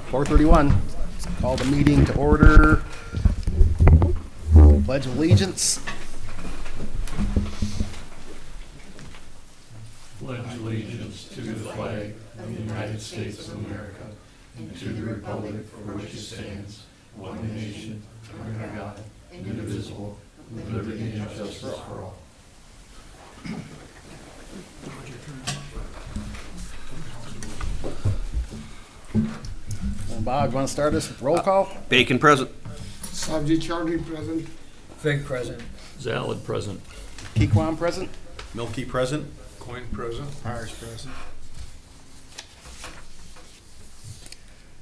4:31. Call the meeting to order. Pledge of allegiance. Pledge allegiance to the flag of the United States of America and to the republic for which it stands, one nation, under God, indivisible, with liberty and justice for all. Bob, you want to start us with roll call? Bacon present. Sabji Chowdhury present. Fig present. Zalid present. Keequan present. Milky present. Coin present. Irish present.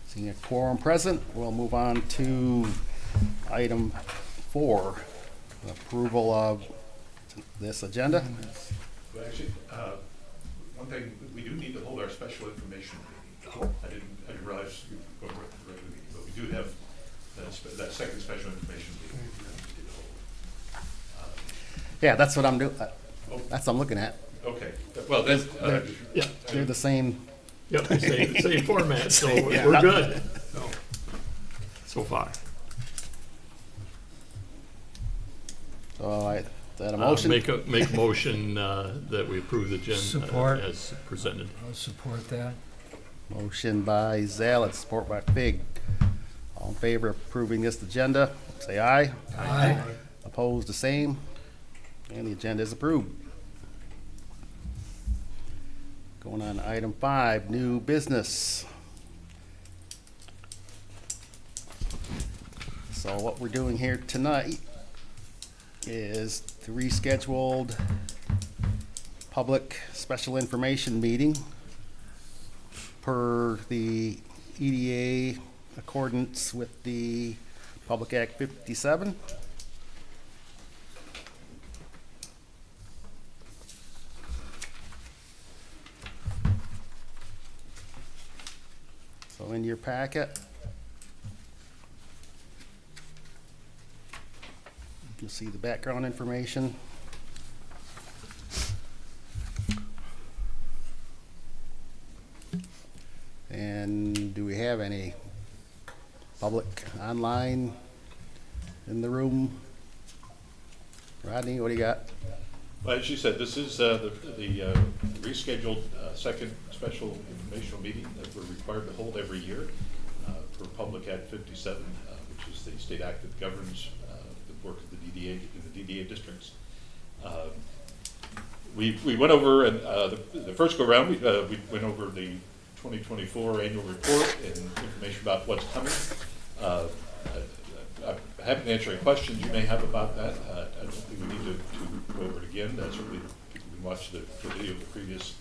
Seeing a quorum present, we'll move on to item 4, approval of this agenda. Well, actually, one thing, we do need to hold our special information meeting. I didn't realize we were going to the regular meeting, but we do have that second special information meeting. we need to hold. Yeah, that's what I'm doing. That's what I'm looking at. Okay, well, then, Yeah, They're the same. yep, same format, so Yeah. we're good. So far. So is that a motion? Make a motion that we approve the agenda Support. as presented. I'll support that. Motion by Zalid, support by Fig. All in favor of approving this agenda, say aye. Aye. Opposed, the same. And the agenda is approved. Going on to item 5, new business. So what we're doing here tonight is the rescheduled public special information meeting per the EDA accordance with the Public Act 57. So in your packet, you'll see the background information. And do we have any public online in the room? Rodney, what do you got? well, as you said, this is the rescheduled second special informational meeting that we're required to hold every year for Public Act 57, which is the state act that governs the work of the DDA in the DDA districts. We went over, and the first go-round, we went over the 2024 annual report and information about what's coming. I'm happy to answer any questions you may have about that. I don't think we need to go over it again. Certainly, you can watch the video of the previous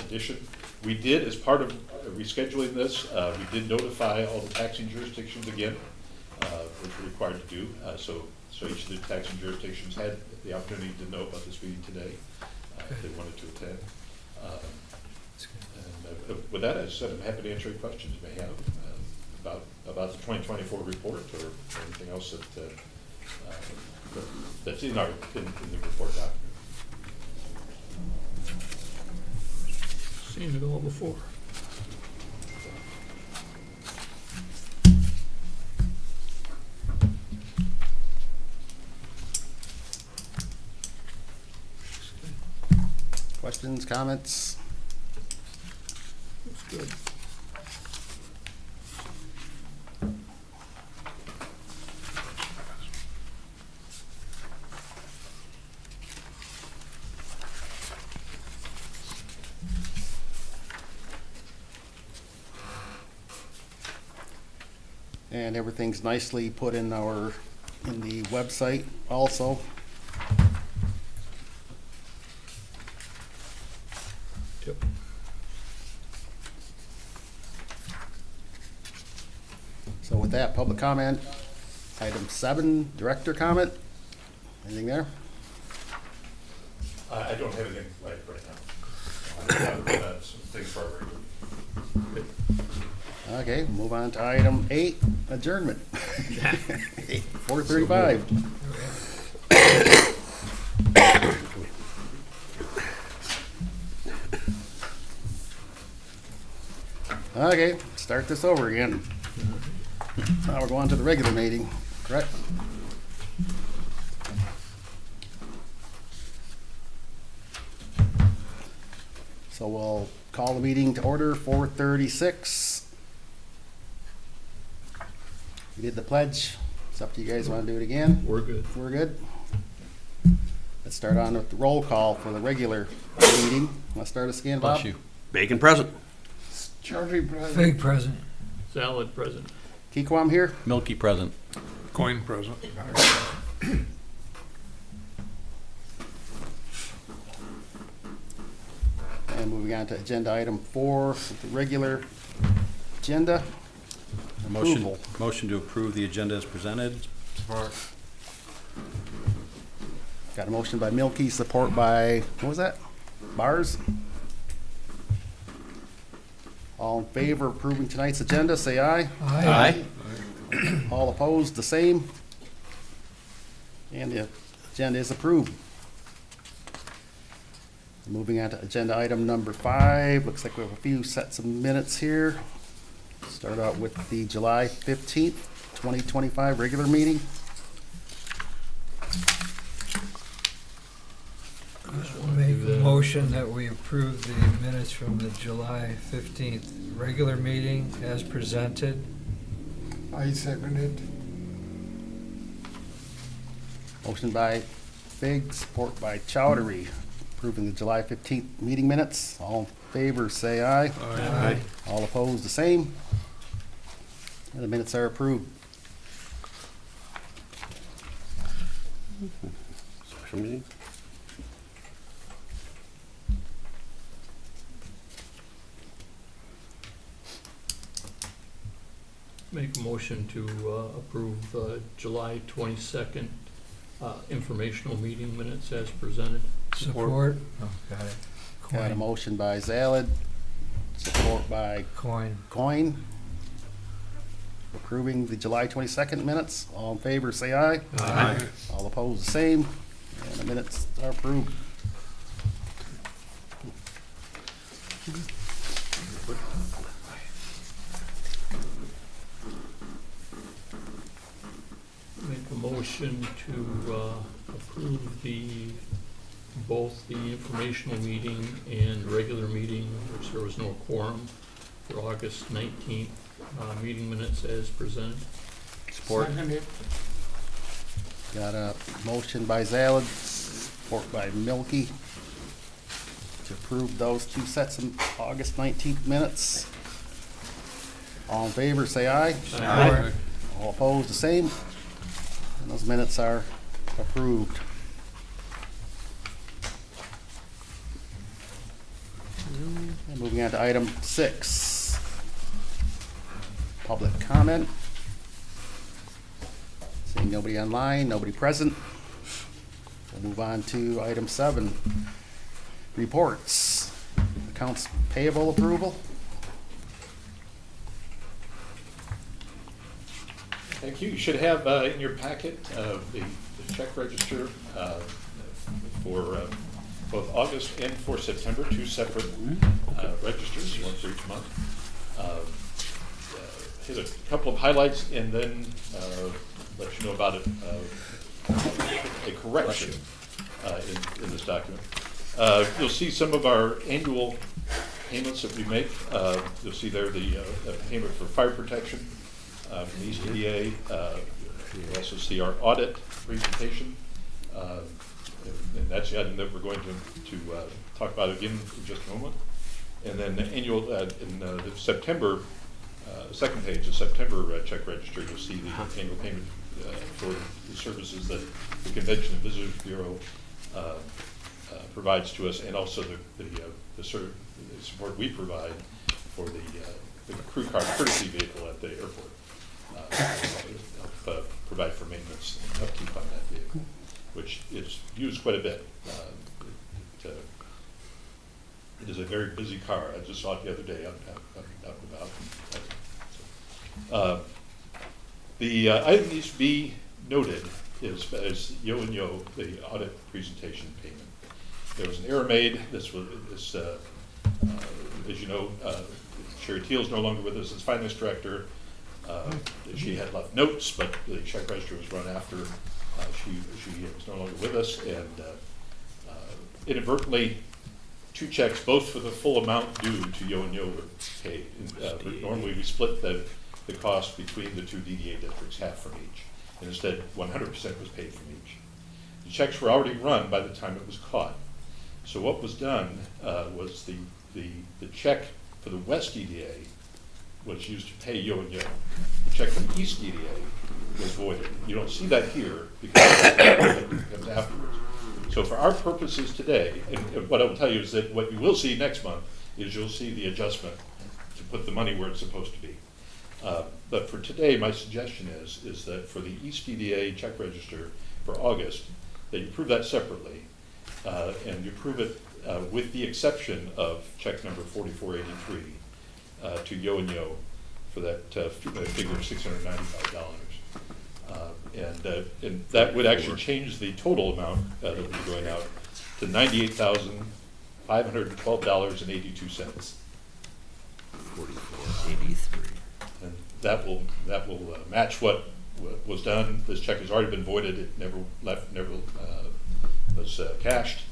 edition. We did, as part of rescheduling this, we did notify all the taxing jurisdictions again, which we're required to do. So each of the taxing jurisdictions had the opportunity to know about this meeting today if they wanted to attend. And with that, as I said, I'm happy to answer any questions you may have about the 2024 report or anything else that's in the report document. Seen it all before. Questions, comments? That's good. And everything's nicely put in the website also. Yep. So with that, public comment. Item 7, director comment. Anything there? I don't have anything right now. I have some things for our regular. Okay, move on to item 8, adjournment. 4:35. Okay, start this over again. Now we're going to the regular meeting, correct? So we'll call the meeting to order, 4:36. We did the pledge. It's up to you guys. Want to do it again? We're good. We're good. Let's start on with the roll call for the regular meeting. Let's start us again, Bob. Bless you. Bacon present. Chowdhury present. Fig present. Salad present. Keequam here. Milky present. Coin present. And moving on to agenda item 4, the regular agenda. Approval. Motion to approve the agenda as presented. Got a motion by Milky, support by, what was that? Bars? All in favor of approving tonight's agenda, say aye. Aye. All opposed, the same. And the agenda is approved. Moving on to agenda item number 5. Looks like we have a few sets of minutes here. Start out with the July 15th, 2025 regular meeting. Make a motion that we approve the minutes from the July 15th regular meeting as presented. I second it. Motion by Fig, support by Chowdhury, approving the July 15th meeting minutes. All in favor, say aye. Aye. All opposed, the same. And the minutes are approved. Special meeting. Make a motion to approve July 22nd informational meeting minutes as presented. Support. Oh, got it. Got a Coin. motion by Zalad, support by Coin. Coin, approving the July 22nd minutes. All in favor, say aye. Aye. All opposed, the same. And the minutes are approved. Make a motion to approve both the informational meeting and regular meeting, which there was no quorum, for August 19th, meeting minutes as presented. Support. Second it. Got a motion by Zalad, support by Milky, to approve those two sets of August 19th minutes. All in favor, say aye. Aye. All opposed, the same. And those minutes are approved. And moving on to item 6. Public comment. Seeing nobody online, nobody present. We'll move on to item 7. Reports. Accounts payable approval. Thank you. You should have in your packet the check register for both August and for September, 2 separate registers, one for each month. Hit a couple of highlights and then let you know about a correction in this document. You'll see some of our annual payments that we make. You'll see there the payment for fire protection from the EPA. You'll also see our audit presentation. And that's the item that we're going to talk about again in just a moment. And then the annual, in the September, second page, the September check register, you'll see the annual payment for the services that the Convention and Visitors Bureau provides to us, and also the support we provide for the crew car courtesy vehicle at the airport. Help provide for maintenance and upkeep on that vehicle, which is used quite a bit. It is a very busy car. I just saw it the other day out and about. The item needs to be noted is Yo and Yo, the audit presentation payment. There was an error made. This was, as you know, Sherry Teal's no longer with us as finance director. She had left notes, but the check register was run after she was no longer with us, and inadvertently, 2 checks, both for the full amount due to Yo and Yo, were paid. Normally, we split the cost between the 2 DDA districts, half from each, and instead 100% was paid from each. The checks were already run by the time it was caught. So what was done was the check for the West DDA was used to pay Yo and Yo. The check from the East DDA was voided. You don't see that here because it comes afterwards. So for our purposes today, and what I will tell you is that what you will see next month is you'll see the adjustment to put the money where it's supposed to be. But for today, my suggestion is that for the East DDA check register for August, that you prove that separately, and you prove it with the exception of check number 4483 to Yo and Yo for that figure of $695. And that would actually change the total amount that would be going out to $98,512.82. 4483. And that will match what was done. This check has already been voided. It never was cashed.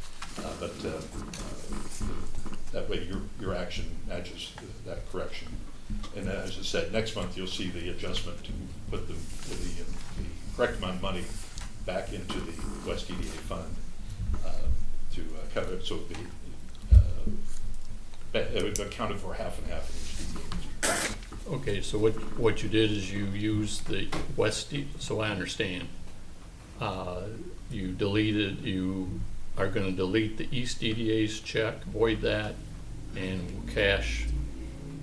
But that way your action matches that correction. And as I said, next month you'll see the adjustment to put the correct amount of money back into the West DDA fund to cover it, so it would be accounted for half and half in each DDA. Okay, so what you did is you used the so I understand. You are gonna delete the East DDA's check, void that, and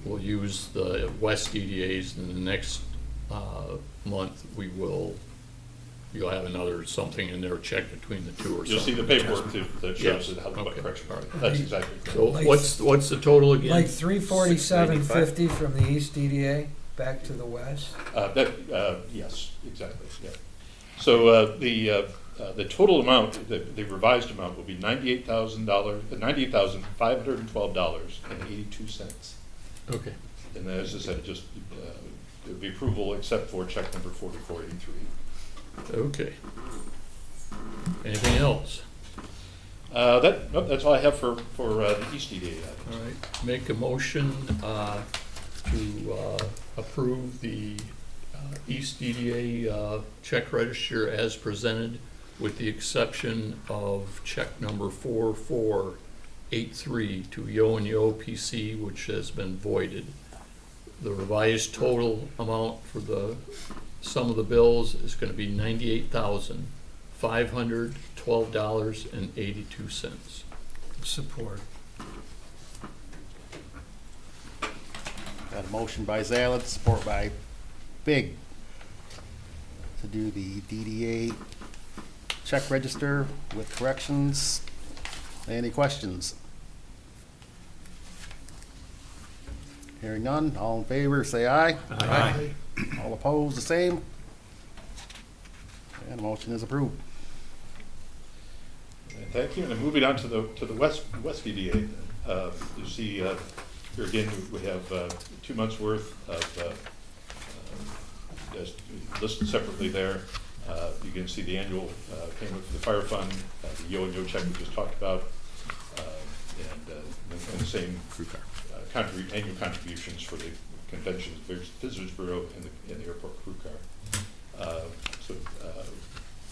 we'll use the West DDA's, and the next month you'll have another something in there, check between the two or something. You'll see the paperwork that shows Yes, what okay. correction. That's exactly correct. So what's the total again? Like 347.50 from the East DDA back to the West? Yes, exactly, yeah. So the total amount, the revised amount will be $98,512.82. Okay, And as I said, it would be approval except for check number 4483. okay. Anything else? Nope, that's all I have for the East DDA items. All right, make a motion to approve the East DDA check register as presented, with the exception of check number 4483 to Yo and Yo PC, which has been voided. The revised total amount for the sum of the bills is going to be $98,512.82. Support. Got a motion by Zaled, support by Big, to do the DDA check register with corrections. Any questions? Hearing none, all in favor, say aye. Aye. All opposed, the same. And the motion is approved. Thank you. And then moving on to the West DDA, you see here again we have 2 months worth of listed separately there. You can see the annual payment for the fire fund, the Yo and Yo check we just talked about, and the same annual contributions for the conventions, visitors bureau, and the airport crew car. So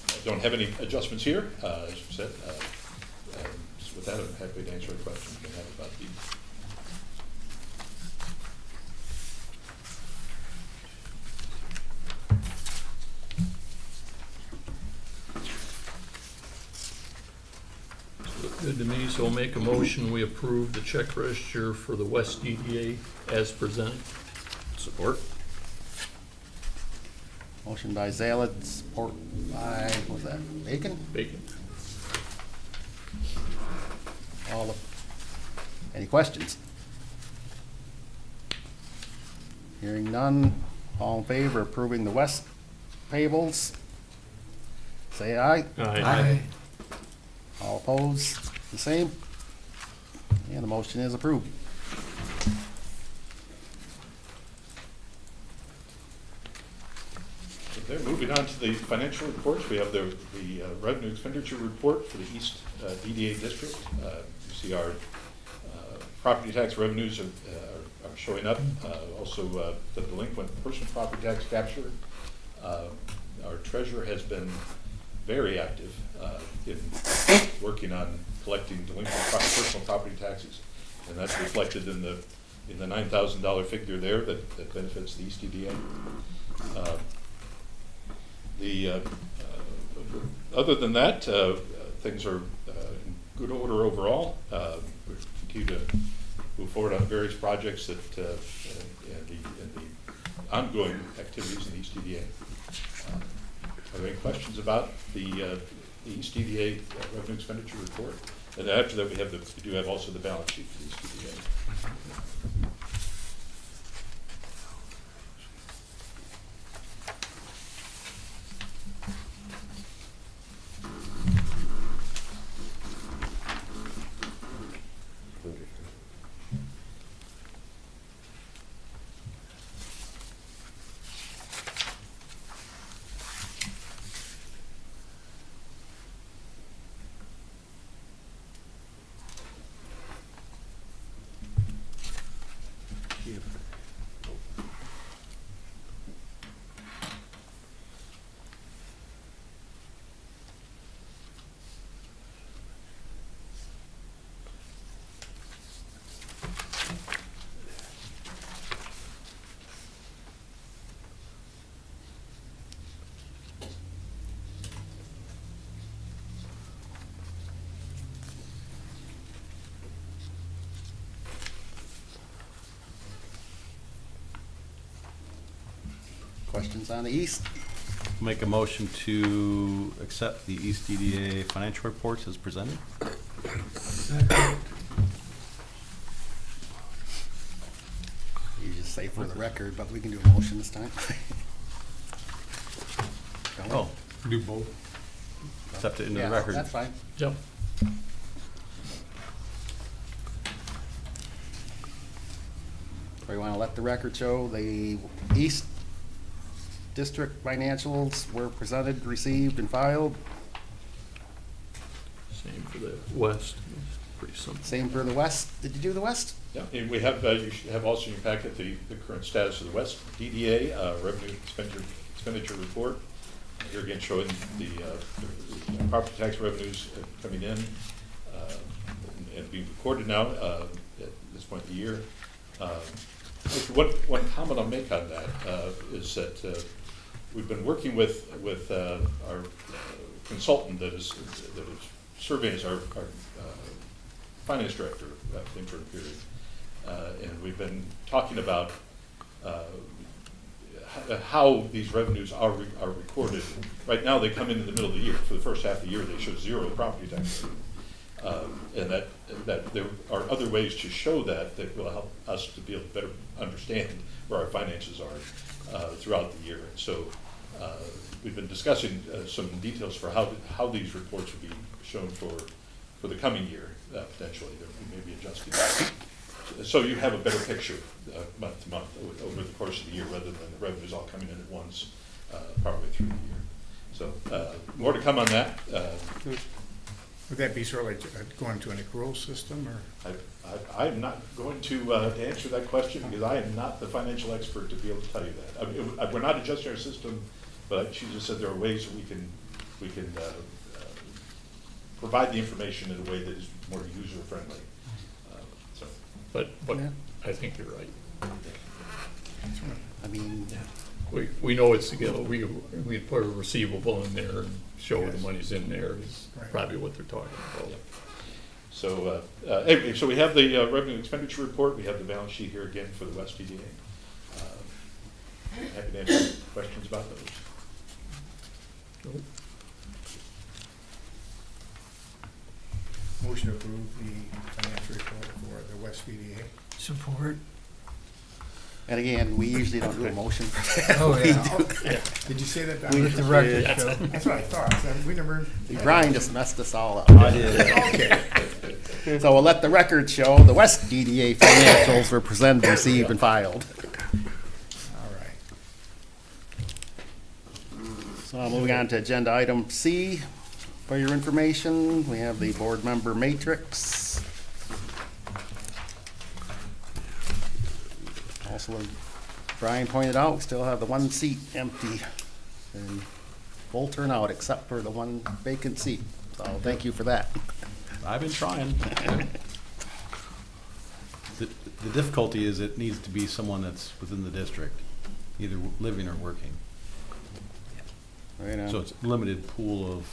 I don't have any adjustments here, as you said. So with that, I'm happy to answer any questions you may have about these. Good to me, so I'll make a motion, we approve the check register for the West DDA as presented. Support. Motion by Zaled, support by, what's that, Bacon? Bacon. Any questions? Hearing none, all in favor of approving the West payables, say aye. Aye. All opposed, the same. And the motion is approved. Okay, moving on to the financial reports, we have the revenue expenditure report for the East DDA district. You see our property tax revenues are showing up. Also, the delinquent personal property tax capture. Our treasurer has been very active in working on collecting delinquent personal property taxes, and that's reflected in the $9,000 figure there that benefits the East DDA. Other than that, things are in good order overall. We continue to move forward on various projects and the ongoing activities in the East DDA. Are there any questions about the East DDA revenue expenditure report? And after that, we do have also the balance sheet for the East DDA. Questions on the East? Make a motion to accept the East DDA financial reports as presented. Second. You just say for the record, but we can do a motion this time. Don't we? Oh, Do both. accept it into the Yeah, record. that's fine. Yep. We want to let the record show the East District financials were presented, received, and filed. Same for the west. Pretty simple. Same for the West. Did you do the West? Yeah, and we have, you should have also in your packet the current status of the West DDA revenue expenditure report. Here again showing the property tax revenues coming in and being recorded now at this point in the year. One comment I'll make on that is that we've been working with our consultant that is serving as our finance director at the interim period. And we've been talking about how these revenues are recorded. Right now, they come in the middle of the year. For the first half of the year, they show zero property tax. And that there are other ways to show that will help us to be able to better understand where our finances are throughout the year. And so we've been discussing some details for how these reports will be shown for the coming year, potentially. We may be adjusting that. So you have a better picture month to month over the course of the year, rather than the revenues all coming in at once partway through the year. So more to come on that. Would that be sort of like going to an accrual system, or? I'm not going to answer that question, because I am not the financial expert to be able to tell you that. I mean, we're not adjusting our system, but she just said there are ways that we can provide the information in a way that is more user friendly. So, But Yeah. I think you're right. I mean, We know it's, we put a receivable in there and show the Yes. money's in there is Right. probably what they're talking about. so anyway, so we have the revenue expenditure report. We have the balance sheet here again for the West DDA. Happy to answer questions about those. Nope. Motion to approve the financial report for the West VDA. Support. and again, we usually don't do a motion for that. Oh, We yeah. do- Did you say that? Don? Let the record show. That's what I thought. We never. Brian just messed us all up. I did. Okay. So we'll let the record show the West DDA financials were presented, received, and filed. All right. Moving on to agenda item C, for your information, we have the board member matrix. Also, as Brian pointed out, we still have the one seat empty and full turnout except for the one vacant seat. So thank you for that. I've been trying. The difficulty is it needs to be someone that's within the district, either living or working. Right on. So it's a limited pool of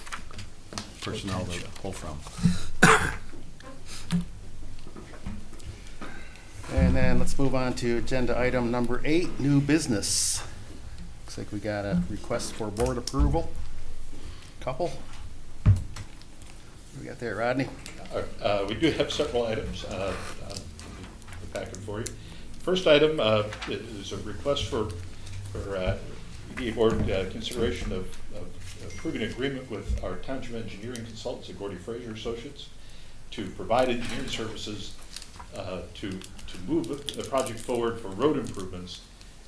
personnel to pull from. And then let's move on to agenda item number 8, new business. Looks like we got a request for board approval. Couple. What we got there, Rodney? We do have several items on the packet for you. First item is a request for EDA board consideration of approving an agreement with our township engineering consultants at Gordy Fraser Associates to provide engineering services to move the project forward for road improvements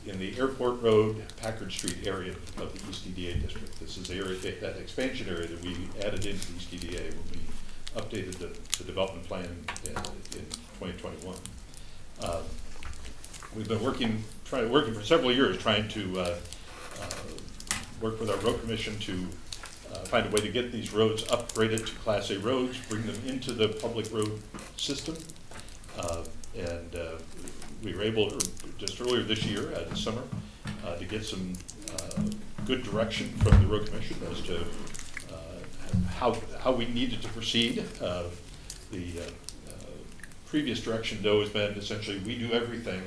in the Airport Road, Packard Street area of the East EDA district. This is the area, that expansion area that we added into the East EDA when we updated the development plan in 2021. We've been working for several years trying to work with our road commission to find a way to get these roads upgraded to Class A roads, bring them into the public road system. We were able to, just earlier this year, this summer, to get some good direction from the road commission as to how we needed to proceed. The previous direction, though, has been essentially we do everything,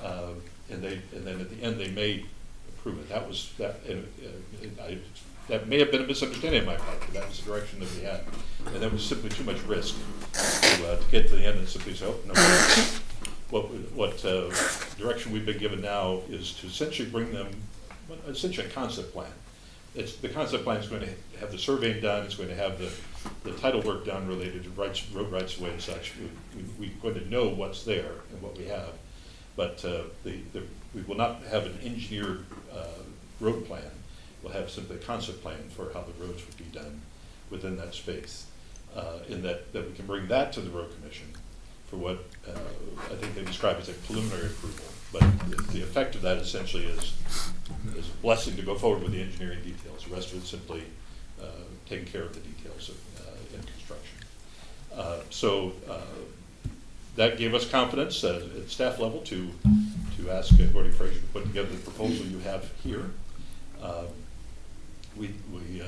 and then at the end they may approve it. That may have been a misunderstanding on my part, but that was the direction that we had, and that was simply too much risk to get to the end and simply say, oh, no. What direction we've been given now is to essentially bring them essentially a concept plan. The concept plan is going to have the surveying done. It's going to have the title work done related to road rights of way and such. We're going to know what's there and what we have, but we will not have an engineered road plan. We'll have simply a concept plan for how the roads would be done within that space. In that we can bring that to the road commission for what I think they describe as a preliminary approval. But the effect of that essentially is a blessing to go forward with the engineering details. The rest of it simply taking care of the details in construction. So that gave us confidence at staff level to ask Gordy Fraser to put together the proposal you have here.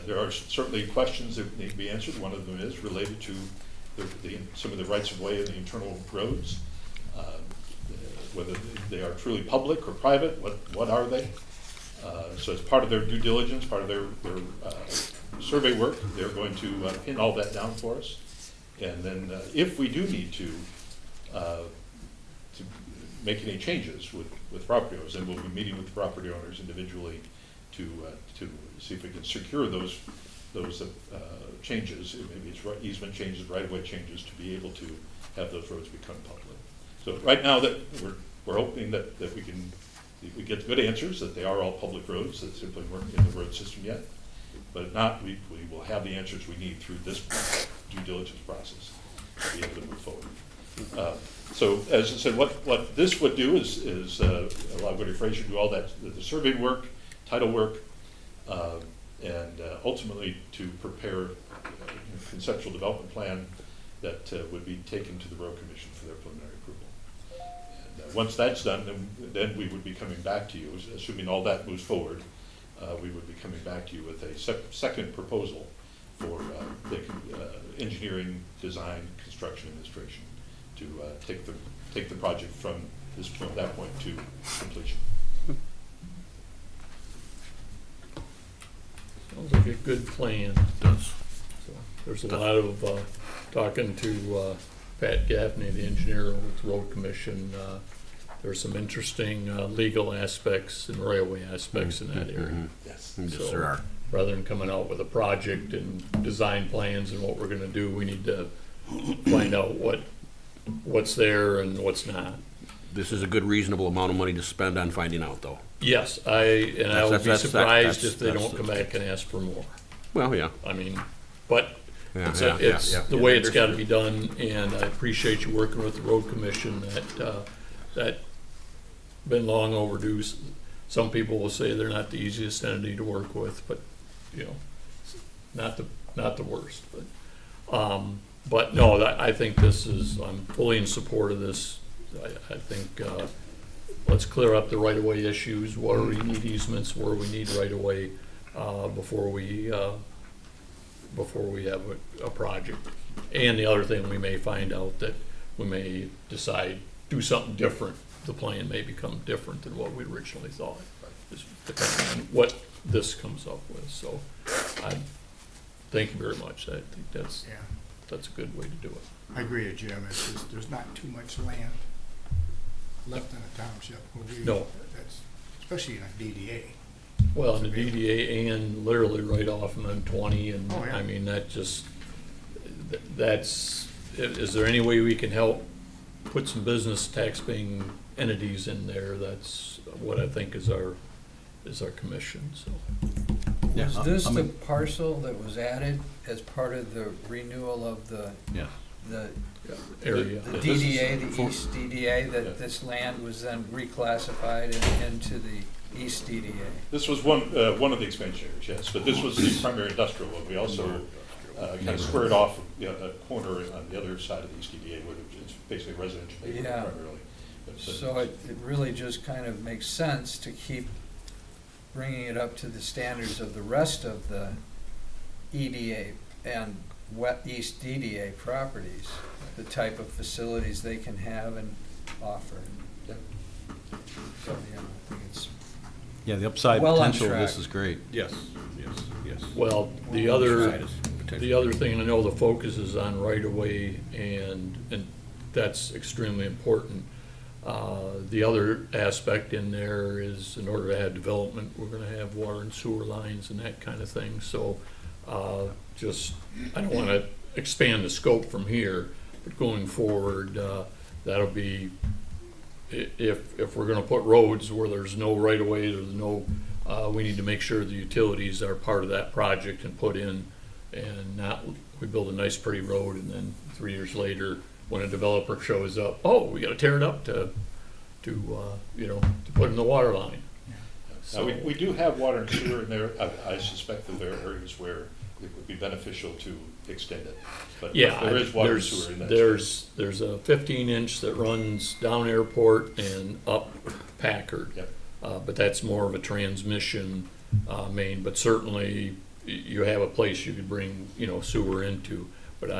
There are certainly questions that need to be answered. One of them is related to some of the rights of way in the internal roads, whether they are truly public or private. What are they? So as part of their due diligence, part of their survey work, they're going to pin all that down for us. And then if we do need to make any changes with property owners, then we'll be meeting with the property owners individually to see if we can secure those changes. Maybe it's easement changes, right-of-way changes, to be able to have those roads become public. So right now that we're hoping that we get good answers, that they are all public roads, that simply weren't in the road system yet. But if not, we will have the answers we need through this due diligence process to be able to move forward. So as I said, what this would do is allow Gordy Fraser to do all that, the survey work, title work, and ultimately to prepare a conceptual development plan that would be taken to the road commission for their preliminary approval. And once that's done, then we would be coming back to you, assuming all that moves forward. We would be coming back to you with a second proposal for the engineering, design, construction administration to take the project from that point to completion. Sounds like a good plan. It does. So there's a lot of talking to Pat Gaffney, the engineer with the Road Commission. There's some interesting legal aspects and railway aspects in that area. Yes. So, there are. Rather than coming out with a project and design plans and what we're going to do, we need to find out what's there and what's not. This is a good reasonable amount of money to spend on finding out, though. Yes, I would be That's- surprised if they that's- don't come back and ask for more. Well, yeah. I mean, but Yeah, it's, yeah, it's yeah, the yeah. way it's gotta be done, and I appreciate you working with the road commission, that been long overdue. Some people will say they're not the easiest entity to work with, but, you know, not the worst, but no, I think I'm fully in support of this. I think, let's clear up the right-of-way issues, where we need easements, where we need right-of-way, before we have a project. And the other thing, we may find out that we may decide, do something different. The plan may become different than what we originally thought, just depending on what this comes up with. So, thank you very much. I think that's Yeah, a good way to do it. I agree with Jim. It's just, there's not too much land left in a township. No. That's, especially in a DDA. Well, the DDA and literally right off and then 20, and Oh, yeah. I mean, is there any way we can help put some business tax-paying entities in there? That's what I think is our commission, so. Yeah, Was this I the mean- parcel that was added as part of the renewal of the Area. the DDA, the for- East DDA, Yeah. that this land was then reclassified into the East DDA? This was one of the expansion areas, yes, but this was the primary industrial one. We also kind of squared off a corner on the other side of the East DDA, where it's basically residential neighborhood Yeah. primarily. But, So it really just kind of makes sense to keep bringing it up to the standards of the rest of the EDA and East DDA properties, the type of facilities they can have and offer. Yeah. So, yeah, I think it's, Yeah, the upside Well on potential of this track. is great. Yes, yes, yes. Well, the other thing, I know the focus is on right-of-way, and that's extremely important. The other aspect in there is, in order to have development, we're gonna have water and sewer lines and that kind of thing, so, I don't wanna expand the scope from here, but going forward, that'll be, if we're gonna put roads where there's no right-of-way, there's no, we need to make sure the utilities are part of that project and put in, and not, we build a nice pretty road, and then 3 years later, when a developer shows up, oh, we gotta tear it up to put in the water line. Now, we do have water and sewer in there. I suspect that there are areas where it would be beneficial to extend it. But Yeah, there is water and sewer in that. there's a 15-inch that runs down Airport and up Packard. Yep. But that's more of a transmission main, but certainly you have a place you could bring, sewer into. But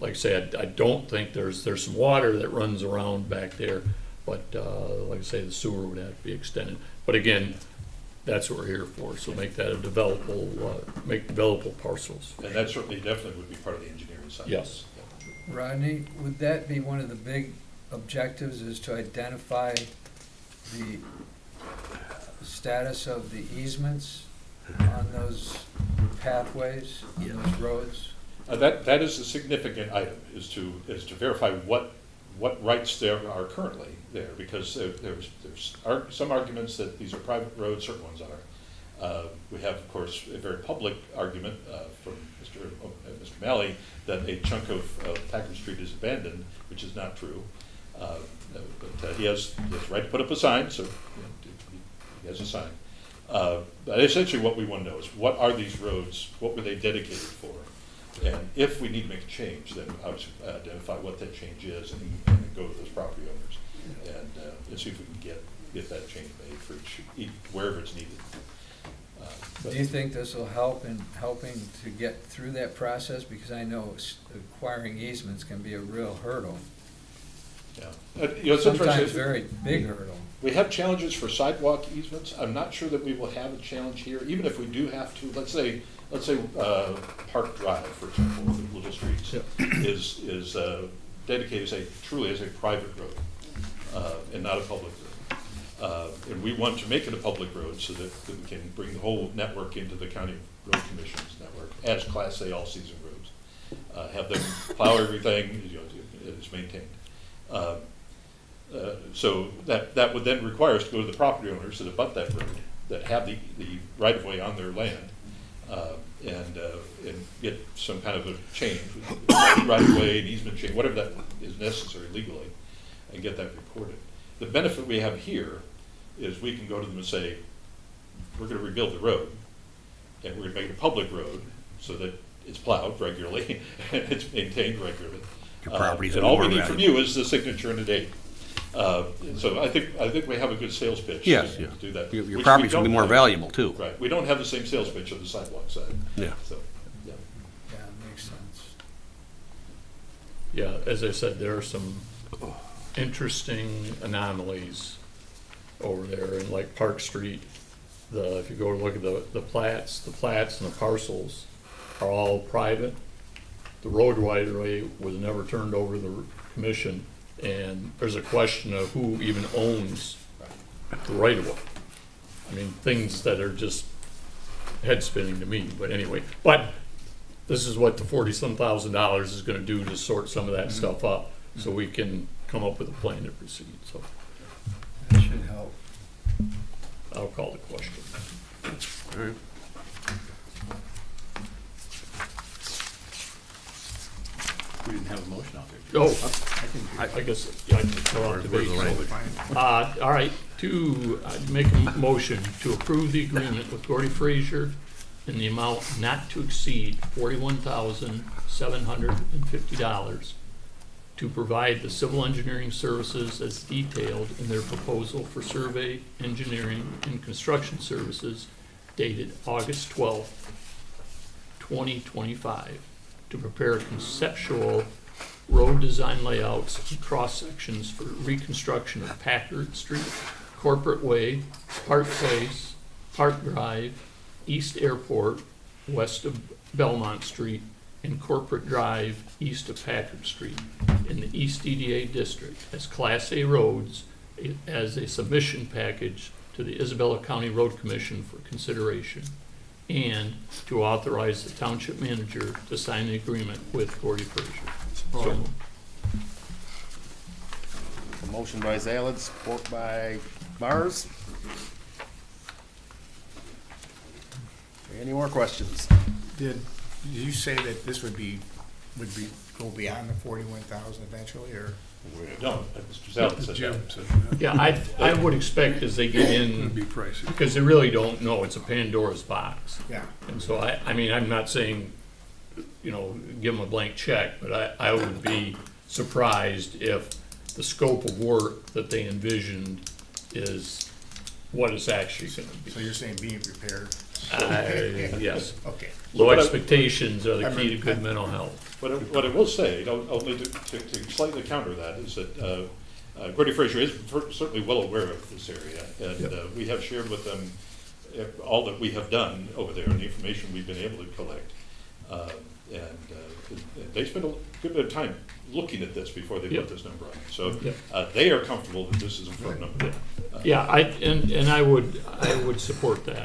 like I said, I don't think there's some water that runs around back there, but like I say, the sewer would have to be extended. But again, that's what we're here for, so make that make developable parcels. And that certainly definitely would be part of the engineering side. Yes. Rodney, would that be one of the big objectives, is to identify the status of the easements on those pathways, on those roads? That is a significant item, is to verify what rights there are currently there, because there's some arguments that these are private roads, certain ones are. We have, of course, a very public argument from Mr. Malley that a chunk of Packard Street is abandoned, which is not true. But he has the right to put up a sign, so he has a sign. But essentially what we want to know is, what are these roads, what were they dedicated for? And if we need to make a change, then obviously identify what that change is, and then go to those property owners and see if we can get that change made for wherever it's needed. Do you think this will help in helping to get through that process? Because I know acquiring easements can be a real hurdle. Yeah, it's Sometimes interesting. very big hurdle. We have challenges for sidewalk easements. I'm not sure that we will have a challenge here, even if we do have to. Let's say Park Drive, for example, with Little Streets, is dedicated truly as a private road and not a public road. And we want to make it a public road so that we can bring the whole network into the county road commission's network as Class A all-season roads. Have them plow everything, it's maintained. So that would then require us to go to the property owners that abut that road, that have the right-of-way on their land, and get some kind of a change, right-of-way, an easement change, whatever that is necessary legally, and get that reported. The benefit we have here is we can go to them and say, we're gonna rebuild the road, and we're gonna make it a public road, so that it's plowed regularly, and it's maintained regularly. Your property's And all we more need from valuable. you is the signature and a date. So I think we have a good sales pitch. Yes, to yeah. do that. Your which we property's gonna be don't more have. valuable too. Right, we don't have the same sales pitch on the sidewalk side. Yeah. So, yeah. Yeah, it makes sense. Yeah, as I said, there are some interesting anomalies over there in like Park Street. If you go to look at the plats and the parcels are all private. The road right-of-way was never turned over to the commission, and there's a question of who even owns the right-of-way. I mean, things that are just head-spinning to me, but anyway. But this is what the $40-some thousand is gonna do to sort some of that stuff up, so we can come up with a plan to proceed, so That should help. I'll call the question. All right. We didn't have a motion out there. Oh, I guess, yeah, I can throw out debate. Where's the language? All right, make a motion to approve the agreement with Gordy Frazier in the amount not to exceed $41,750 to provide the civil engineering services as detailed in their proposal for survey, engineering, and construction services dated August 12th, 2025, to prepare conceptual road design layouts and cross-sections for reconstruction of Packard Street, Corporate Way, Park Place, Park Drive, East Airport, west of Belmont Street, and Corporate Drive, east of Packard Street, in the East DDA district as Class A roads as a submission package to the Isabella County Road Commission for consideration, and to authorize the township manager to sign the agreement with Gordy Frazier. So moved. A motion by Zaled, support by Mars. Any more questions? Did you say that this would go beyond the 41,000 eventually, or? No, Mr. Zaled said Jim that. said Yeah, I would expect as they get it'd be in, pricey. because they really don't know, it's a Pandora's box. Yeah. And so I mean, I'm not saying, give them a blank check, but I would be surprised if the scope of work that they envisioned is what it's actually gonna be. So you're saying being prepared? Yes. Okay. Low But I- expectations are the key to good mental health. What I will say, only to slightly counter that, is that Gordy Frazier is certainly well aware of this area, and we have shared with them all that we have done over there and the information we've been able to collect. And they spent a good bit of time looking at this before they Yep. put this number on. So Yep. they are comfortable that this is a firm number. Yeah, and I would support that.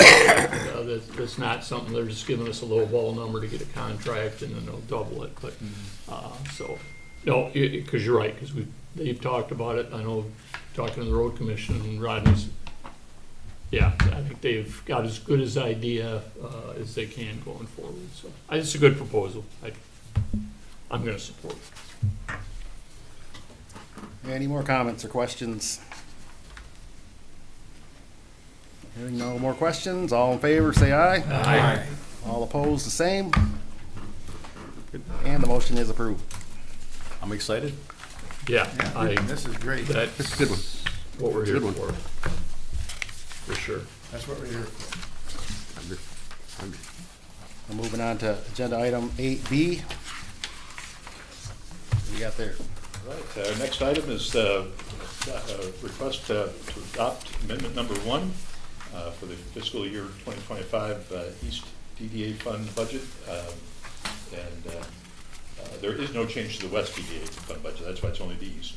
That's not something, they're just giving us a low ball number to get a contract and then they'll double it, but, so, no, because you're right, because they've talked about it, I know, talking to the road commission and Rodney's, yeah, I think they've got as good as idea, as they can going forward, so, it's a good proposal, I'm gonna support it. Any more comments or questions? Hearing no more questions, all in favor, say aye. Aye. All opposed, the same. And the motion is approved. I'm excited. Yeah, This is great. that's It's a good one. what we're here Good one. for sure. That's what we're here for. We're moving on to agenda item 8B. What you got there? Right, our next item is request to adopt amendment number 1 for the fiscal year 2025 East DDA fund budget. And there is no change to the West DDA fund budget, that's why it's only the East.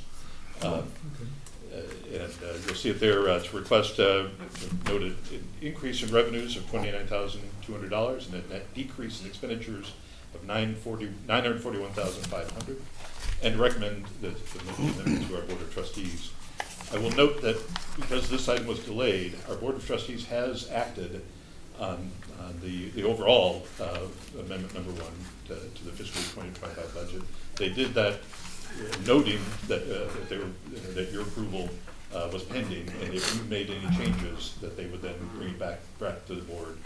And you'll see it there, it's a request noted an increase in revenues of $29,200 and a net decrease in expenditures of $941,500, and recommend the amendment to our Board of Trustees. I will note that because this item was delayed, our Board of Trustees has acted on the overall amendment number 1 to the fiscal 2025 budget. They did that noting that that your approval was pending, and if you made any changes, that they would then bring it back to the board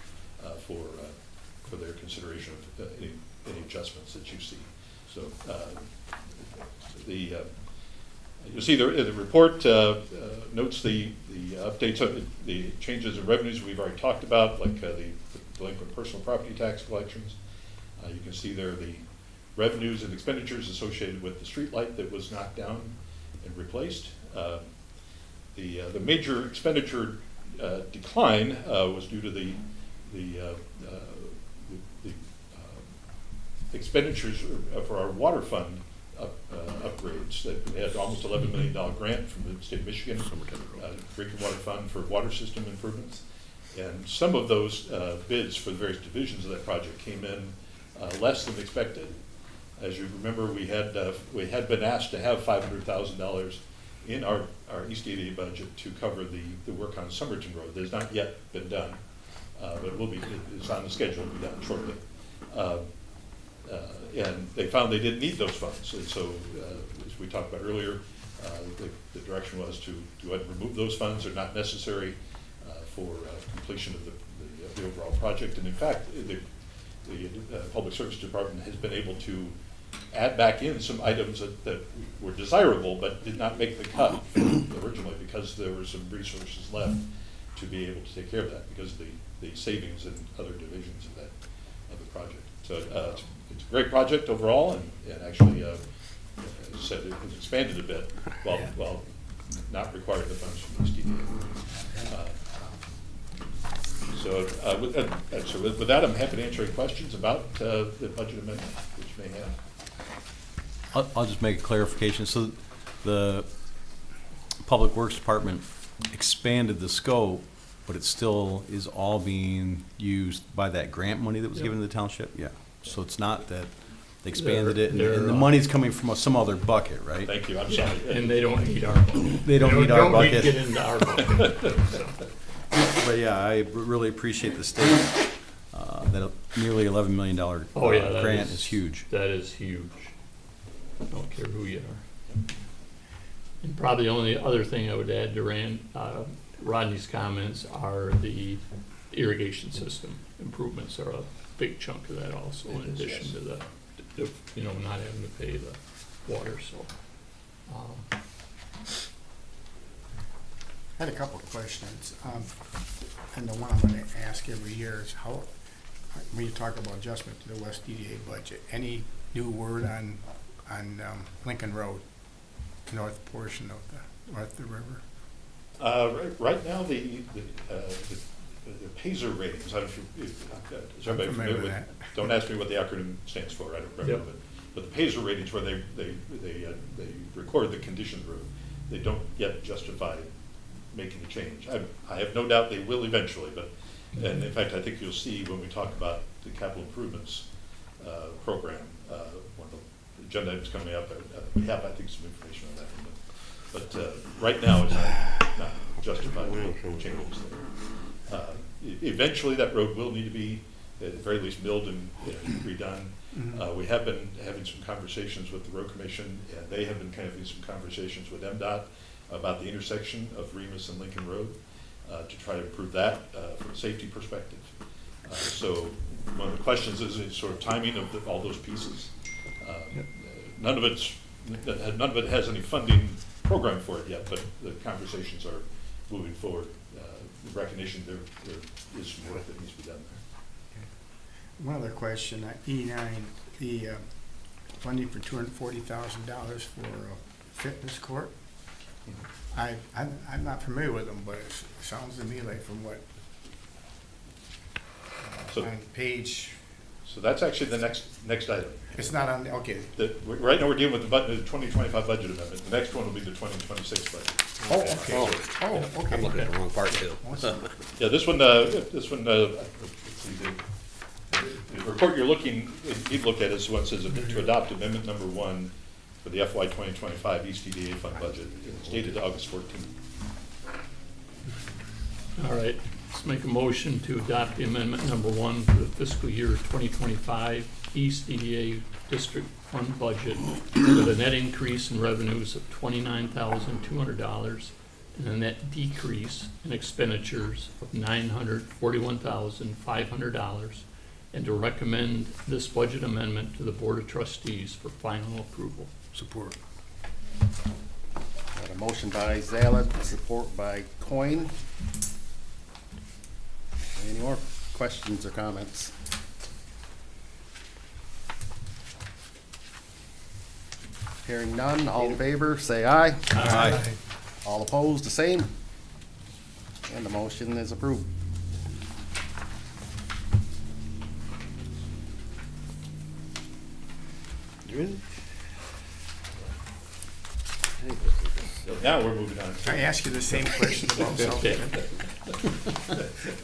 for their consideration of any adjustments that you see. So you'll see the report notes the updates of the changes in revenues we've already talked about, like the delinquent personal property tax collections. You can see there the revenues and expenditures associated with the street light that was knocked down and replaced. The major expenditure decline was due to the expenditures for our water fund upgrades. That we had almost $11 million grant from the state of Michigan, drinking water fund for water system improvements. And some of those bids for the various divisions of that project came in less than expected. As you remember, we had been asked to have $500,000 in our East EDA budget to cover the work on Somerton Road. That has not yet been done, but it will be. It's on the schedule to be done shortly. And they found they didn't need those funds, and so as we talked about earlier, the direction was to go ahead and remove those funds. They're not necessary for completion of the overall project. And in fact, the Public Service Department has been able to add back in some items that were desirable but did not make the cut originally, because there were some resources left to be able to take care of that because of the savings in other divisions of the project. So it's a great project overall, and actually, as I said, it was expanded a bit while not requiring the funds from the SDDA. So with that, I'm happy to answer any questions about the budget amendment, which you may have. I'll just make a clarification. So the Public Works Department expanded the scope, but it still is all being used by that grant money that was given to the township? Yeah. So it's not that they expanded it and the money's coming from some other bucket, right? Thank you, I'm sorry. And they don't need our bucket. They don't need our bucket. Don't get into our bucket. So. But yeah, I really appreciate the statement. That nearly $11 million grant is huge. That is huge. I don't care who you are. And probably the only other thing I would add to Rodney's comments are the irrigation system improvements are a big chunk of that also, in addition to the not having to pay the water. So. I had a couple of questions, and the one I'm going to ask every year is how, when you talk about adjustment to the West DDA budget, any new word on Lincoln Road, the north portion of the river? Right now, the PASER ratings. I don't know if is everybody familiar with that? Don't ask me what the acronym stands for. I don't remember, but the PASER ratings, where they record the condition of the road, they don't yet justify making a change. I have no doubt they will eventually, and in fact, I think you'll see when we talk about the capital improvements program, one of the agenda items coming up, we have, I think, some information on that. But right now, it's not justified to make changes there. Eventually, that road will need to be, at the very least, milled and redone. Mm-hmm. We have been having some conversations with the Road Commission, and they have been having some conversations with MDOT about the intersection of Remus and Lincoln Road to try to improve that from a safety perspective. So one of the questions is sort of timing of all those pieces. None of it has any funding program for it yet, but the conversations are moving forward. The recognition there is some work that needs to be done there. One other question, E9, the funding for $240,000 for a fitness court. I'm not familiar with them, but it sounds to me like from what on page. So that's actually the next item. It's not on. Okay. Right now we're dealing with the 2025 budget amendment. The next one will be the 2026 budget. Oh, okay. Oh, okay. I'm looking at the wrong part too. Yeah, this one. Let's see, the report you need to look at is what says to adopt amendment number 1 for the FY 2025 East EDA fund budget. It's dated August 14th. All right, let's make a motion to adopt the amendment number 1 for the fiscal year 2025 East EDA District Fund budget with a net increase in revenues of $29,200 and a net decrease in expenditures of $941,500, and to recommend this budget amendment to the Board of Trustees for final approval. Support. Got a motion by Zaled, support by Coin. Any more questions or comments? Hearing none, all in favor, say aye. Aye. All opposed, the same. And the motion is approved. So now we're moving on. Can I ask you the same question about something?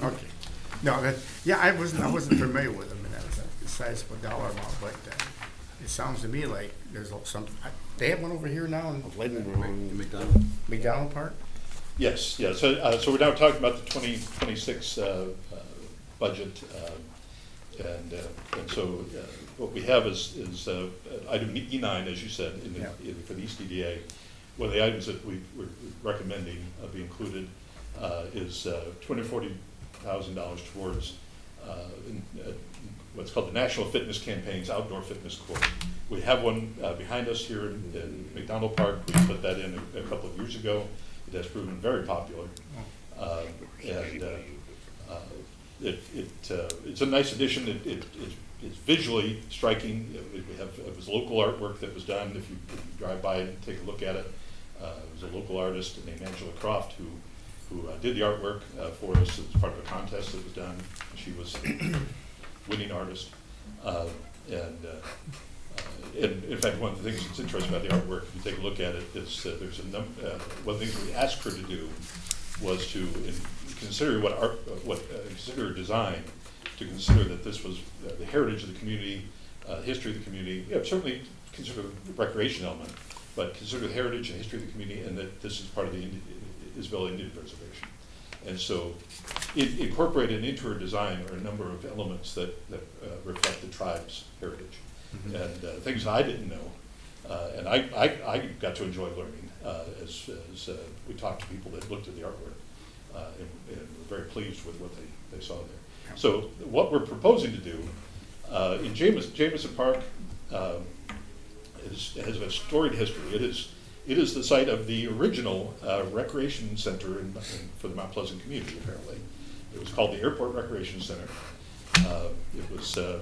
Okay. No, yeah, I wasn't familiar with them, and that was a sizable dollar amount, but it sounds to me like there's some, they have one over here now in McDonald. McDonald Park? Yes, yeah, so we're now talking about the 2026 budget, and so what we have is item E9, as you said, for the East EDA. One of the items that we're recommending be included is $240,000 towards what's called the National Fitness Campaign's Outdoor Fitness Court. We have one behind us here in McDonald Park. We put that in a couple of years ago. It has proven very popular, and it's a nice addition. It's visually striking. It was local artwork that was done. If you drive by and take a look at it, it was a local artist named Angela Croft who did the artwork for us as part of a contest that was done. She was winning artist, and in fact, one of the things that's interesting about the artwork, if you take a look at it, is there's a one of the things we asked her to do was to consider consider design, to consider that this was the heritage of the community, history of the community. Yeah, certainly consider the recreation element, but consider the heritage and history of the community, and that this is part of the Isabella Indian Reservation. And so it incorporated into her design are a number of elements that reflect the tribe's heritage. Mm-hmm. And things I didn't know, and I got to enjoy learning as we talked to people that looked at the artwork, and were very pleased with what they saw there. So what we're proposing to do in Jameson Park has a storied history. It is the site of the original recreation center for the Mount Pleasant community, apparently. It was called the Airport Recreation Center. It was a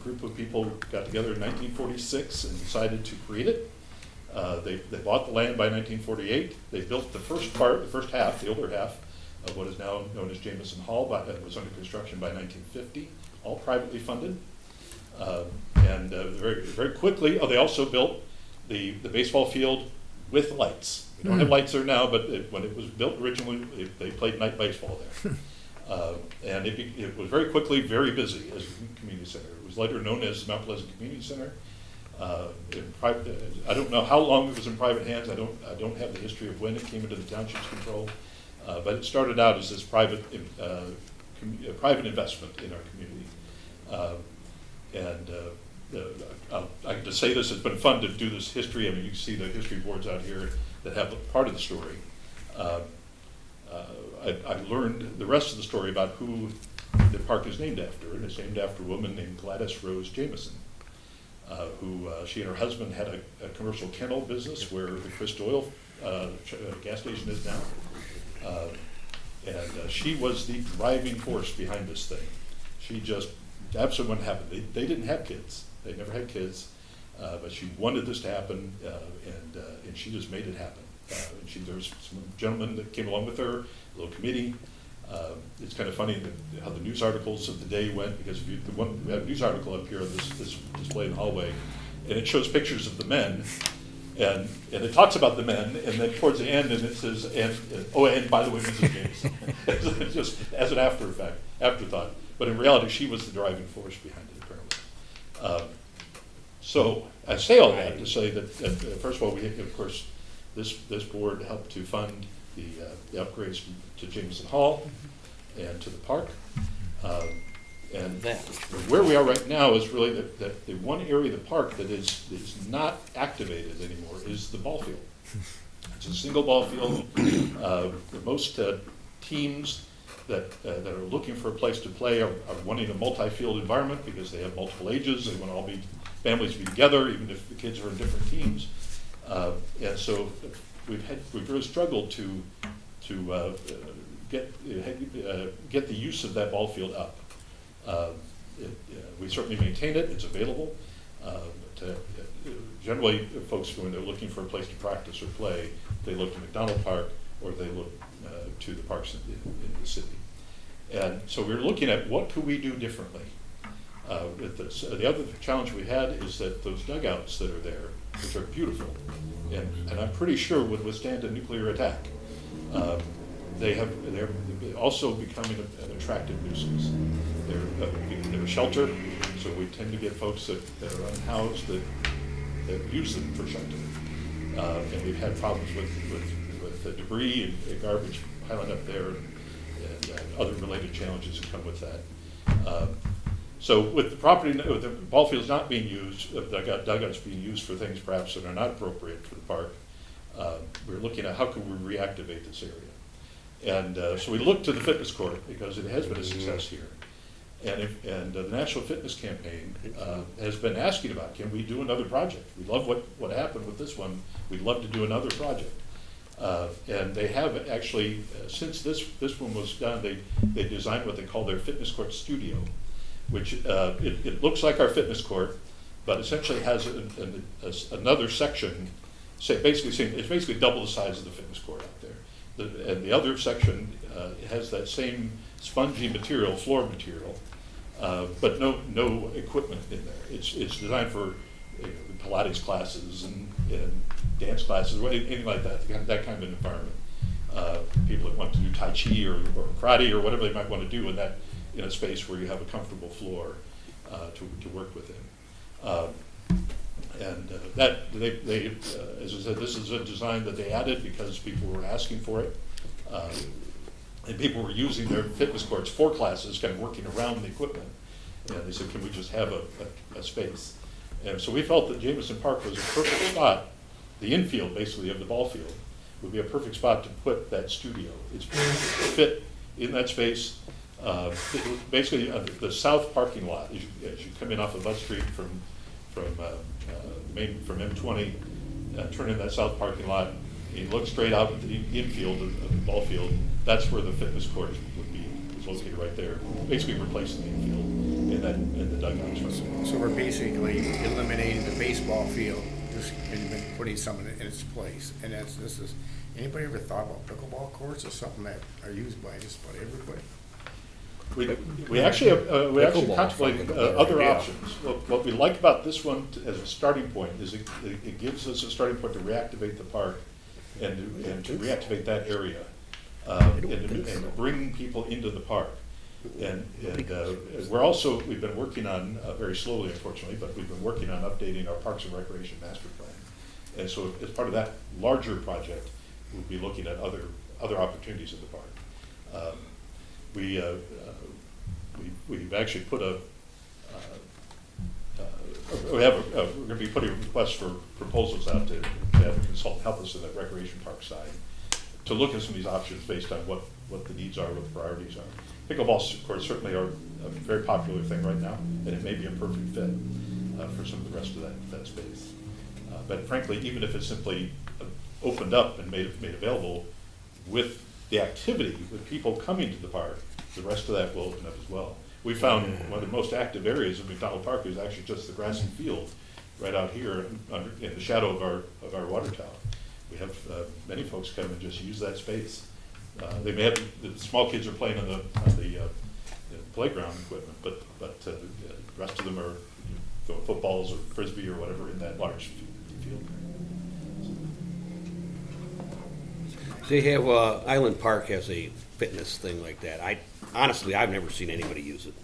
group of people got together in 1946 and decided to create it. They bought the land by 1948. They built the first half, the older half, of what is now known as Jameson Hall, that was under construction by 1950, all privately funded. And very, very quickly, they also built the baseball field with lights. We don't have lights there now, but when it was built originally, they played night baseball there. And it was very quickly very busy as a community center. It was later known as Mount Pleasant Community Center. I don't know how long it was in private hands. I don't have the history of when it came into the township's control, but it started out as this private investment in our community. I can just say this, it's been fun to do this history. I mean, you can see the history boards out here that have part of the story. I learned the rest of the story about who the park is named after, and it's named after a woman named Gladys Rose Jameson, who she and her husband had a commercial kennel business where the Crest Oil gas station is now. And she was the driving force behind this thing. She just absolutely wouldn't happen. They didn't have kids. They never had kids, but she wanted this to happen, and she just made it happen. And there was some gentlemen that came along with her, a little committee. It's kind of funny how the news articles of the day went, because we have a news article up here on this display in the hallway, and it shows pictures of the men, and it talks about the men, and then towards the end, and it says, and by the way, Mrs. Jameson, it's just as an afterthought. But in reality, she was the driving force behind it, apparently. So I say all that to say that, first of all, we, of course, this board helped to fund the upgrades to Jameson Hall and to the park. And where we are right now is really that the one area of the park that is not activated anymore is the ball field. It's a single ball field. Most teams that are looking for a place to play are wanting a multi-field environment because they have multiple ages. They want all families to be together, even if the kids are in different teams. And so we've really struggled to get the use of that ball field up. We certainly maintain it. It's available. Generally, folks, when they're looking for a place to practice or play, they look to McDonald Park or they look to the parks in the city. And so we're looking at what could we do differently. The other challenge we had is that those dugouts that are there, which are beautiful, and I'm pretty sure would withstand a nuclear attack, they're also becoming an attractive nuisance. They're a shelter, so we tend to get folks that are unhoused that use them for shelter. And we've had problems with the debris and garbage piling up there and other related challenges that come with that. So with the property, with the ball fields not being used, dugouts being used for things perhaps that are not appropriate for the park, we're looking at how can we reactivate this area. And so we looked to the fitness court because it has been a success here. And the National Fitness Campaign has been asking about, can we do another project? We love what happened with this one. We'd love to do another project. And they have actually, since this one was done, they designed what they call their fitness court studio, which it looks like our fitness court, but essentially has another section. It's basically double the size of the fitness court out there. And the other section has that same spongy material, floor material, but no equipment in there. It's designed for Pilates classes and dance classes, or anything like that kind of environment. People that want to do Tai Chi or karate or whatever they might want to do in a space where you have a comfortable floor to work within. As I said, this is a design that they added because people were asking for it. And people were using their fitness courts for classes, kind of working around the equipment. And they said, can we just have a space? And so we felt that Jameson Park was a perfect spot. The infield, basically, of the ball field would be a perfect spot to put that studio. It's fit in that space. Basically, the south parking lot, as you come in off of Bus Street from M20, turn in that south parking lot, and you look straight out at the infield of the ball field. That's where the fitness court would be. It's located right there, basically replacing the infield in the dugouts. So we're basically eliminating the baseball field, and putting something in its place. And anybody ever thought about pickleball courts or something that are used by just about everybody? We actually contemplated other options. What we like about this one as a starting point is it gives us a starting point to reactivate the park and to reactivate that area and bring people into the park. And we've been working on, very slowly unfortunately, but we've been working on updating our Parks and Recreation Master Plan. And so as part of that larger project, we'll be looking at other opportunities in the park. We've actually put we're going to be putting requests for proposals out to have a consultant help us in the recreation park side to look at some of these options based on what the needs are, what the priorities are. Pickleball courts certainly are a very popular thing right now, and it may be a perfect fit for some of the rest of that space. But frankly, even if it's simply opened up and made available with the activity, with people coming to the park, the rest of that will open up as well. We found one of the most active areas of McDonald Park is actually just the grassy field right out here in the shadow of our water tower. We have many folks come and just use that space. They may have, the small kids are playing on the playground equipment, but the rest of them are throwing footballs or frisbee or whatever in that large field. They have, Island Park has a fitness thing like that. Honestly, I've never seen anybody use it.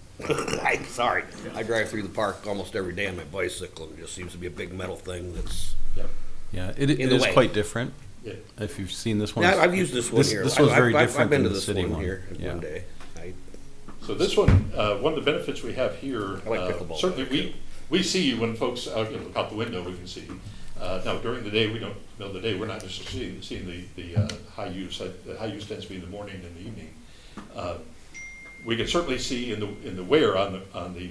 Sorry, I drive through the park almost every day on my bicycle, and it just seems to be a big metal thing that's, Yep. Yeah, it In the is way. quite different. Yeah. If you've seen this one. yeah, I've used this one here. This one's very I've different been than to the this city one one. here Yeah. one day. So this one, one of the benefits we have here, I like pickleball. certainly we see when folks look out the window, we can see. Now during the day, we don't know the day. We're not necessarily seeing the high use. The high use tends to be in the morning and the evening. We can certainly see in the wear on the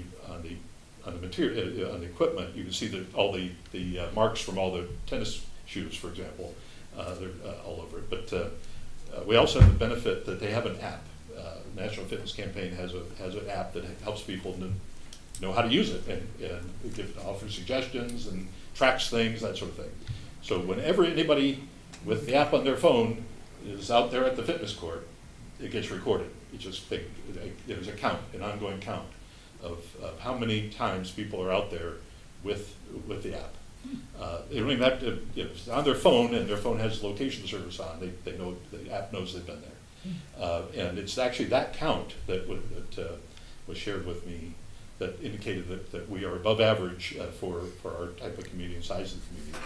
material on the equipment. You can see all the marks from all the tennis shoes, for example. They're all over it. But we also have the benefit that they have an app. National Fitness Campaign has an app that helps people know how to use it and offers suggestions and tracks things, that sort of thing. So whenever anybody with the app on their phone is out there at the fitness court, it gets recorded. There's a count, an ongoing count of how many times people are out there with the app. They don't even have to, it's on their phone, and their phone has location service on. They know, the app knows they've been there. And it's actually that count that was shared with me that indicated that we are above average for our type of community and size of the community.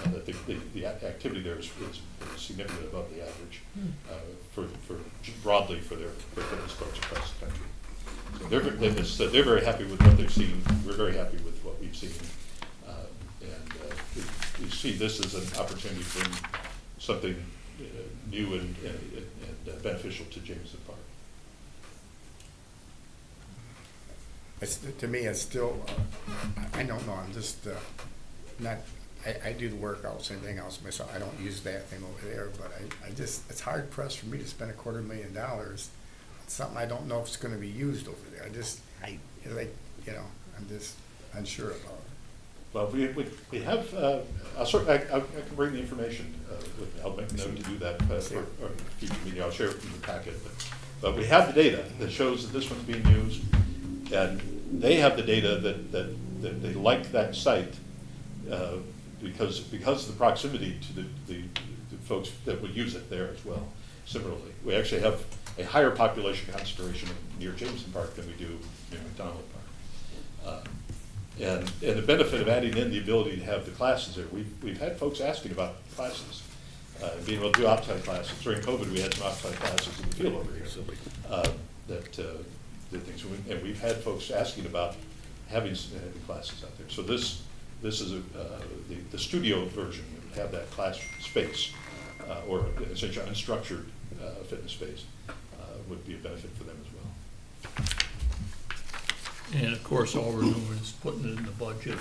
That the activity there is significantly above the average for broadly for their fitness courts across the country. So they're very happy with what they've seen. We're very happy with what we've seen. We see this as an opportunity to bring something new and beneficial to Jameson Park. To me, it's still, I don't know, I'm just not, I do the workouts and everything else myself. I don't use that thing over there, but I just, it's hard pressed for me to spend $250,000 on something I don't know if it's gonna be used over there. It's like, I'm just unsure about it. Well, we have, I can bring the information with me. I'll make a note to do that for a future meeting. I'll share it in the packet. But we have the data that shows that this one's being used, and they have the data that they like that site because of the proximity to the folks that would use it there as well. Similarly, we actually have a higher population concentration near Jameson Park than we do near McDonald Park. And the benefit of adding in the ability to have the classes there, we've had folks asking about classes, being able to do outside classes. During COVID, we had some outside classes in the field over here that did things. And we've had folks asking about having classes out there. So this is the studio version would have that class space, or essentially unstructured fitness space, would be a benefit for them as well. And of course, all we're doing is putting it in the budget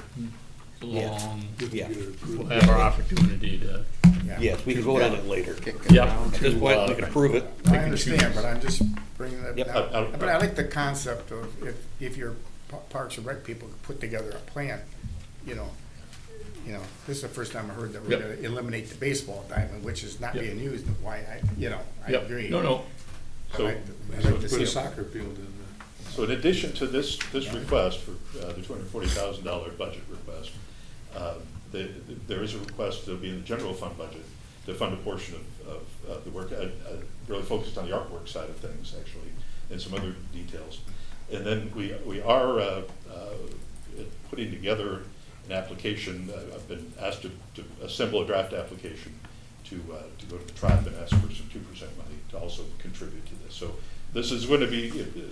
along. Yeah. We'll have our opportunity to, Yes, we can vote on it later. yeah. At this point, we can approve it. I understand, but I'm just bringing that Yep. up. But I like the concept of if your Parks and Rec people could put together a plan, this is the first time I heard that we're Yep. gonna eliminate the baseball diamond, which is not Yep. being used, why I Yep. agree. No, I So- like to Put a see it. soccer field in So in addition to this request for the $240,000 budget request, there is a request that'll be in the general fund budget to fund a portion of the work, really focused on the artwork side of things, actually, and some other details. And then we are putting together an application. I've been asked to assemble a draft application to go to the tribe and ask for some 2% money to also contribute to this. So this is going to be,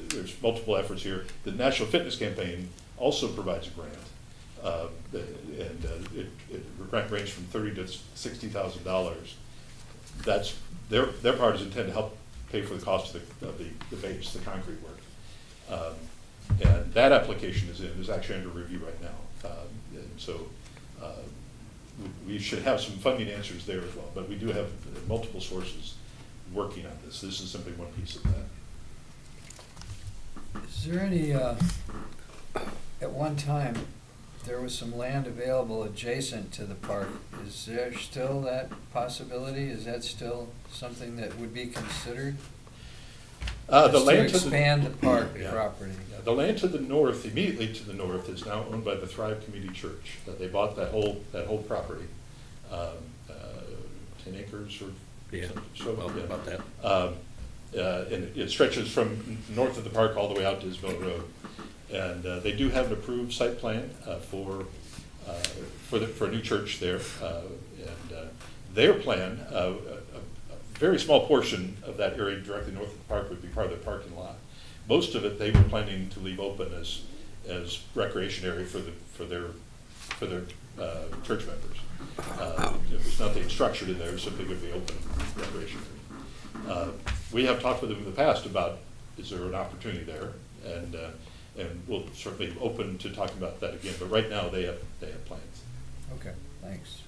there's multiple efforts here. The National Fitness Campaign also provides a grant. It grant range from $30,000 to $60,000. That's, their part is intended to help pay for the cost of the base, the concrete work. And that application is actually under review right now. And so we should have some funding answers there as well, but we do have multiple sources working on this. This is simply one piece of that. Is there any, at one time, there was some land available adjacent to the park. Is there still that possibility? Is that still something that would be considered? The Just land to expand the park property. The land to the north, immediately to the north, is now owned by the Thrive Community Church. They bought that whole property, 10 acres or Yeah, so. about that. and it stretches from north of the park all the way out to Isabel Road. And they do have an approved site plan for a new church there. And their plan, a very small portion of that area directly north of the park would be part of their parking lot. Most of it they were planning to leave open as recreation area for their church members. There's nothing structured in there, simply going to be open recreation area. We have talked with them in the past about, is there an opportunity there? And we'll certainly be open to talking about that again, but right now they have plans. Okay, thanks.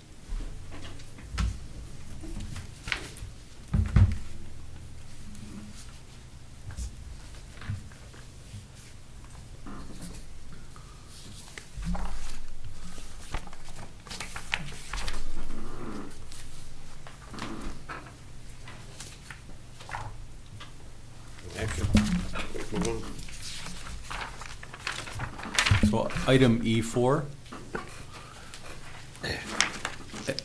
Action. Move on. So item E4,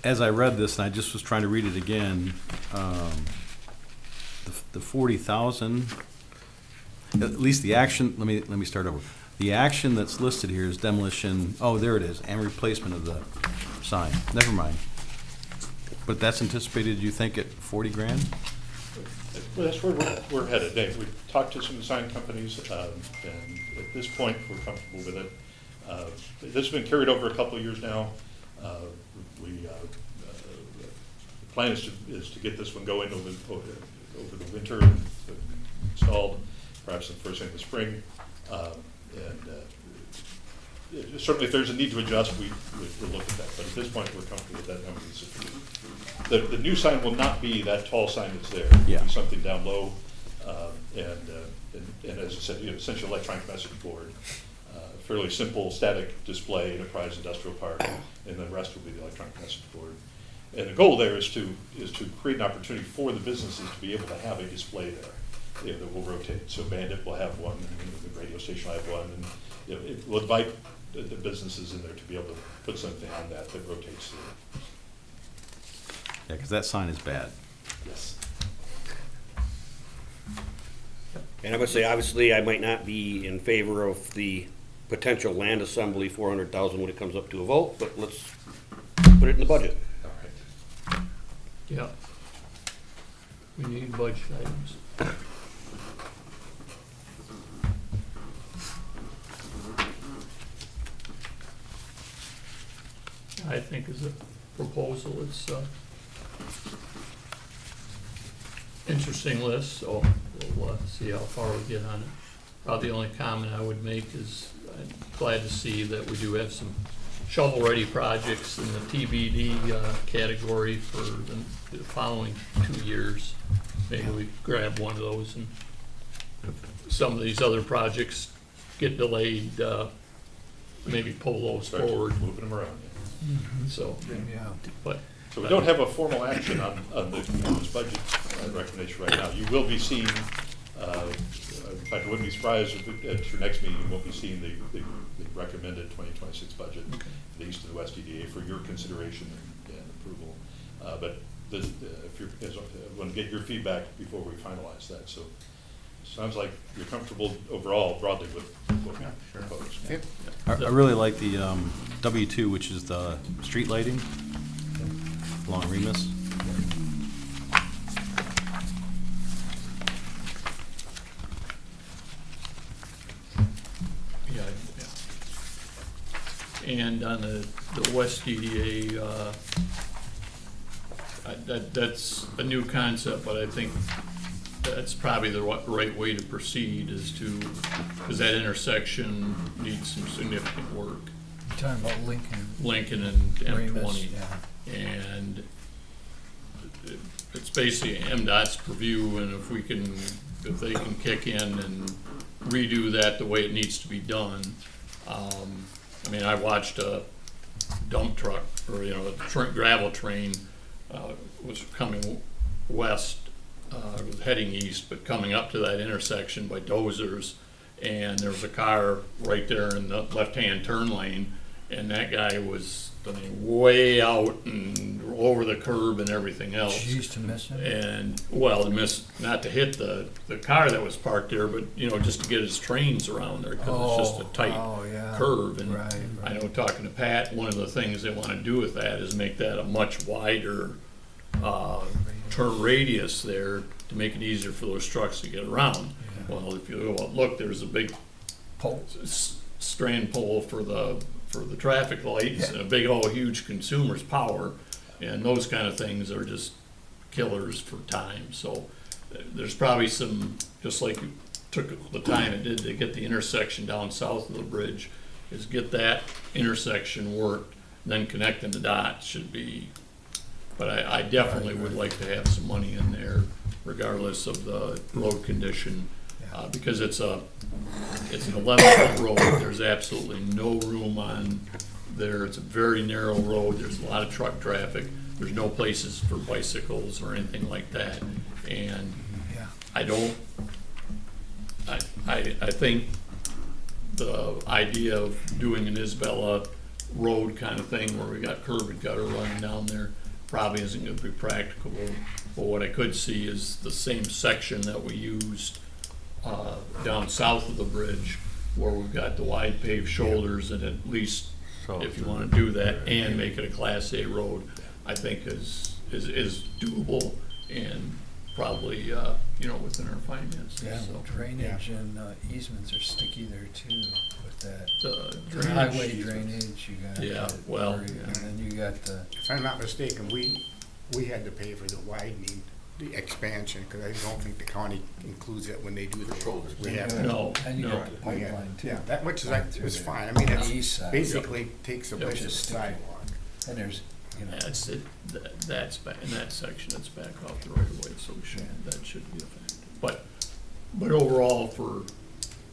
as I read this, and I just was trying to read it again, the 40,000, at least the action, let me start over. The action that's listed here is demolition, oh, there it is, and replacement of the sign. Never mind. But that's anticipated, you think, at 40 grand? Well, that's where we're headed. Dave, we've talked to some sign companies, and at this point, we're comfortable with it. This has been carried over a couple of years now. The plan is to get this one going over the winter and installed, perhaps the first thing in the spring. Certainly, if there's a need to adjust, we'll look at that. But at this point, we're comfortable with that number. The new sign will not be that tall sign that's there. It'll Yeah. be something down low, and as I said, essentially electronic message board. Fairly simple static display, enterprise industrial park, and the rest will be the electronic message board. And the goal there is to create an opportunity for the businesses to be able to have a display there, that will rotate. So Bandit will have one, and the radio station will have one, and it will invite the businesses in there to be able to put something on that rotates through. Yeah, because that sign is bad. Yes. And I would say, obviously, I might not be in favor of the potential land assembly, 400,000 when it comes up to a vote, but let's put it in the budget. All right. Yeah. We need budget items. I think as a proposal, it's interesting list, so we'll see how far we get on it. Probably the only comment I would make is I'm glad to see that we do have some shovel-ready projects in the TBD category for the following 2 years. Maybe we grab one of those, and if some of these other projects get delayed, maybe pull those Start forward. moving them around. So, Yeah. but So we don't have a formal action on this budget recommendation right now. You will be seeing, in fact, I wouldn't be surprised if at your next meeting, you won't be seeing the recommended 2026 budget, the east and the west EDA for your consideration and approval. But this, if you're, I want to get your feedback before we finalize that. So sounds like you're comfortable overall broadly with what we proposed. Yep. I really like the W2, which is the street lighting along Remus. yeah. And on the West DDA, that's a new concept, but I think that's probably the right way to proceed, is to, because that intersection needs some significant work. You're talking about Lincoln and Remus, M20. yeah. And it's basically MDOT's purview, and if they can kick in and redo that the way it needs to be done. I mean, I watched a dump truck, or, a gravel train, was coming west, was heading east, but coming up to that intersection by dozers, and there was a car right there in the left-hand turn lane, and that guy was way out and over the curb and everything else. Jeez, to miss him. And, well, not to hit the car that was parked there, but, just to get his trains around there, because it's just a tight yeah. curve. And Right, I right. know, talking to Pat, one of the things they wanna do with that is make that a much wider, turn radius there to make it easier for those trucks to get around. Yeah. Well, if you go out, look, there's a big Pole. strand pole for the traffic lights, Yeah. and a big, huge consumer's power, and those kind of things are just killers for time. So there's probably some, just like you took the time it did to get the intersection down south of the bridge, is get that intersection worked, then connecting the dots should be, but I definitely would like to have some money in there regardless of the road condition, because it's an 11-foot road, there's absolutely no room on there, it's a very narrow road, there's a lot of truck traffic, there's no places for bicycles or anything like that, and Yeah. I think the idea of doing an Isabella Road kind of thing where we got curb and gutter running down there probably isn't gonna be practicable. But what I could see is the same section that we used down south of the bridge, where we've got the wide paved shoulders, and at least if you wanna do that and make it a Class A road, I think is doable and probably, within our finances. Yeah, So, drainage and easements are sticky there too with that. the Highway drainage, drainage, you got. Yeah, that well, area, yeah. And then you got the, If I'm not mistaken, we had to pay for the widening, the expansion, because I don't think the county includes it when they do the roads. We have to. No, and you no. got the pipeline too. Yeah, that much is, Right through is there. fine. I mean, On it's the east side. basically takes a Yep. bunch of Just sidewalk. And there's, That's it, that's back, in that section, it's back off the right of way, so we should, that should be a factor. But overall, for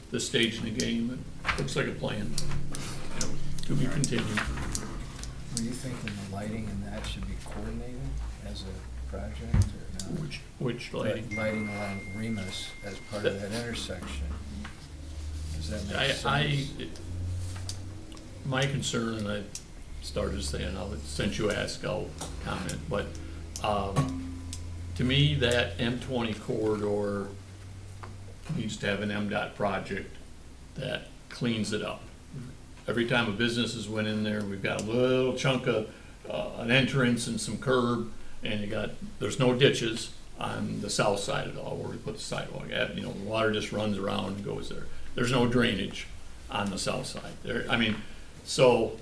this stage in the game, it looks like a plan, to be continued. were you thinking the lighting and that should be coordinated as a project or not? Which lighting? Lighting along Remus as part of that intersection. Does that make sense? My concern, and I started saying, since you asked, I'll comment, but, to me, that M20 corridor needs to have an MDOT project that cleans it up. Every time a business has went in there, we've got a little chunk of, an entrance and some curb, and there's no ditches on the south side at all where we put the sidewalk at, the water just runs around and goes there. There's no drainage on the south side there, so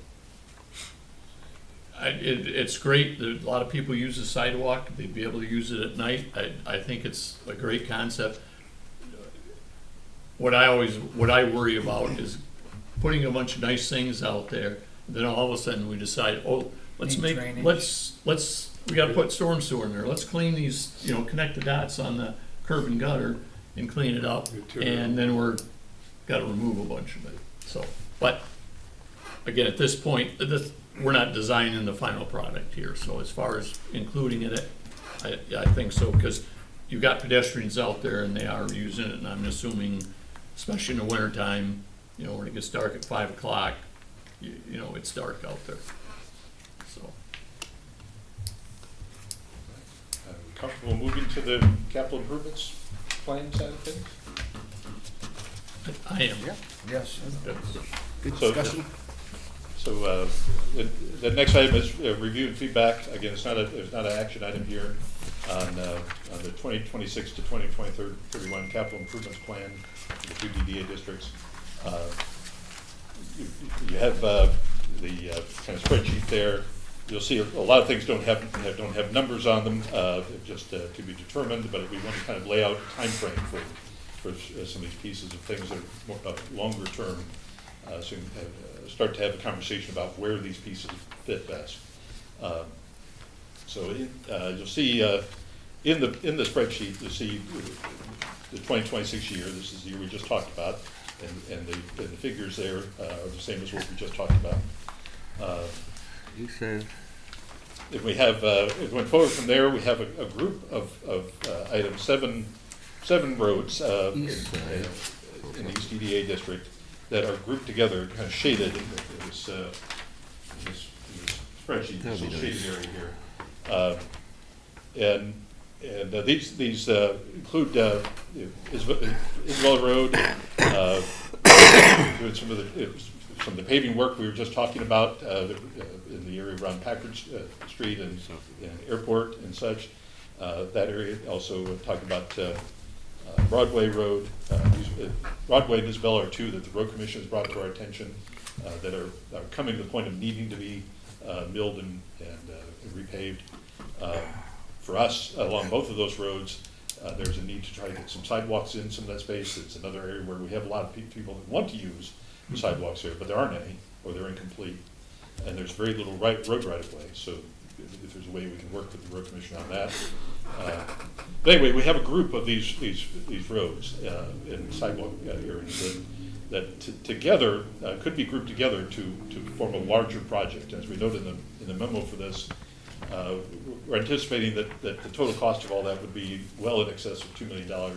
it's great that a lot of people use the sidewalk, they'd be able to use it at night, I think it's a great concept. What I worry about is putting a bunch of nice things out there, then all of a sudden we decide, Need drainage. we gotta put storm sewer in there, let's clean these, connect the dots on the curb and gutter and clean it up, and then gotta remove a bunch of it, so, but, again, at this point, we're not designing the final product here, so as far as including it, I think so, because you've got pedestrians out there and they are using it, and I'm assuming, especially in the wintertime, when it gets dark at 5 o'clock, it's dark out there, so. Comfortable moving to the capital improvements plan side of things? I am. Yes. Good So- discussion. So, the next item is review and feedback. Again, there's not an action item here on the 2026 to 2031 capital improvements plan for the two DDA districts. You have the kind of spreadsheet there. You'll see a lot of things don't have numbers on them, just to be determined, but we want to kind of lay out a timeframe for some of these pieces of things that are more longer term, so you can start to have a conversation about where these pieces fit best. So you'll see in the spreadsheet, you'll see the 2026 year. This is the year we just talked about, and the figures there are the same as what we just talked about. You said. If we have, if we went forward from there, we have a group of items, seven roads in the East DDA district that are grouped together, kind of shaded in this spreadsheet, this little shaded area here. And these include Isabella Road, doing some of the paving work we were just talking about in the area around Packard Street and Airport and such. That area, also talking about Broadway Road. Broadway and Isabella are two that the road commission has brought to our attention that are coming to the point of needing to be milled and repaved. For us, along both of those roads, there's a need to try to get some sidewalks in some of that space. It's another area where we have a lot of people that want to use the sidewalks there, but there aren't any, or they're incomplete. And there's very little road right of way, so if there's a way we can work with the road commission on that. But anyway, we have a group of these roads and sidewalk areas that together could be grouped together to form a larger project. As we noted in the memo for this, we're anticipating that the total cost of all that would be well in excess of $2 million. I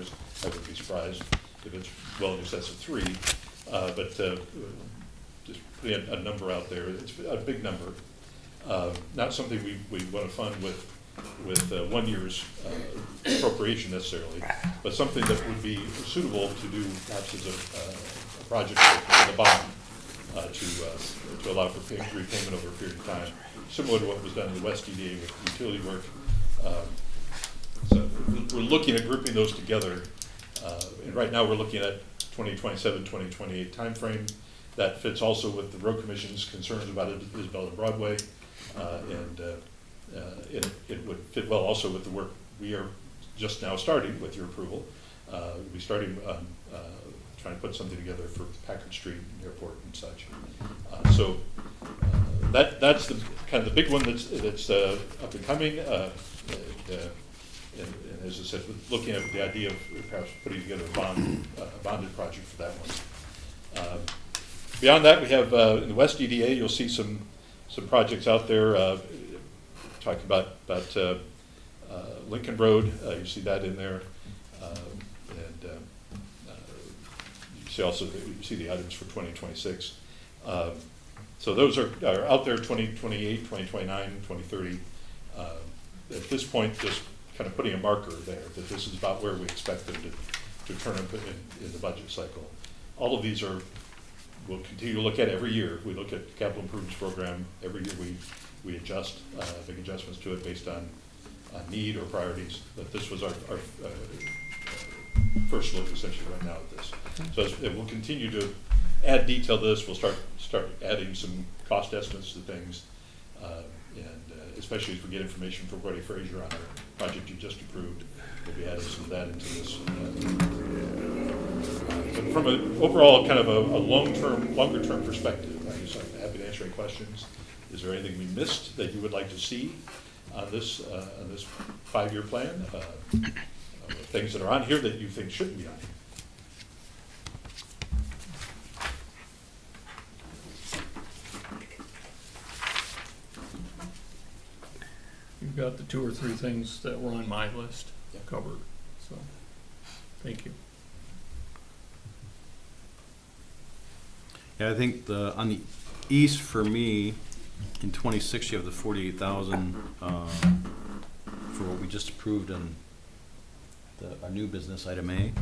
wouldn't be surprised if it's well in excess of $3 million. But just putting a number out there, it's a big number. Not something we want to fund with 1 year's appropriation necessarily, but something that would be suitable to do perhaps as a project in the bond to allow for repayment over a period of time, similar to what was done in the West DDA with utility work. So we're looking at grouping those together, and right now we're looking at 2027, 2028 timeframe. That fits also with the road commission's concerns about Isabella and Broadway, and it would fit well also with the work we are just now starting with your approval. We'll be starting trying to put something together for Packard Street and Airport and such. That's the kind of the big one that's up and coming. And as I said, looking at the idea of perhaps putting together a bonded project for that one. Beyond that, we have in the West EDA, you'll see some projects out there talking about Lincoln Road. You see that in there, and you see also you see the items for 2026. So those are out there: 2028, 2029, 2030. At this point, just kind of putting a marker there that this is about where we expect them to turn up in the budget cycle. All of these we'll continue to look at every year. We look at the capital improvements program every year. We adjust, make adjustments to it based on need or priorities. But this was our first look essentially right now at this. So we'll continue to add detail to this. We'll start adding some cost estimates to things, and especially as we get information from Brody Frazier on our project you just approved, we'll be adding some of that into this. But from an overall kind of a longer term perspective, I'm happy to answer any questions. Is there anything we missed that you would like to see on this 5-year plan? Things that are on here that you think shouldn't be on here? You've got the 2 or 3 things that were on my list covered, so thank you. Yeah, I think on the east for me, in 26 you have the 48,000 for what we just approved on our new business item A.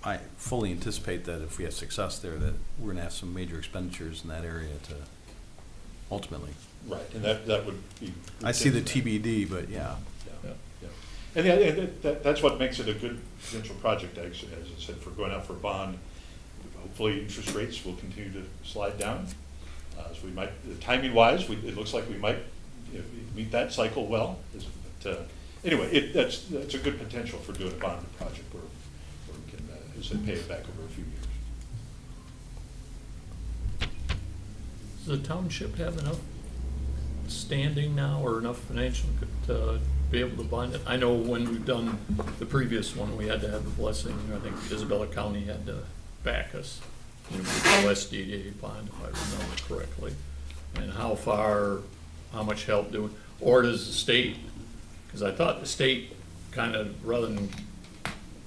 I fully anticipate that if we have success there, that we're going to have some major expenditures in that area to ultimately. Right, and that would be. I see the TBD, but yeah. Yeah. And that's what makes it a good potential project, actually, as I said, for going out for a bond. Hopefully interest rates will continue to slide down. So we might, timing-wise, it looks like we might meet that cycle well. But anyway, that's a good potential for doing a bonded project where we can, as I said, pay it back over a few years. Does the township have enough standing now or enough financial to be able to bond it? I know when we've done the previous one, we had to have the blessing. I think Isabella County had to back us in the West DDA bond, if I remember correctly. And how much help or does the state, because I thought the state kind of, rather than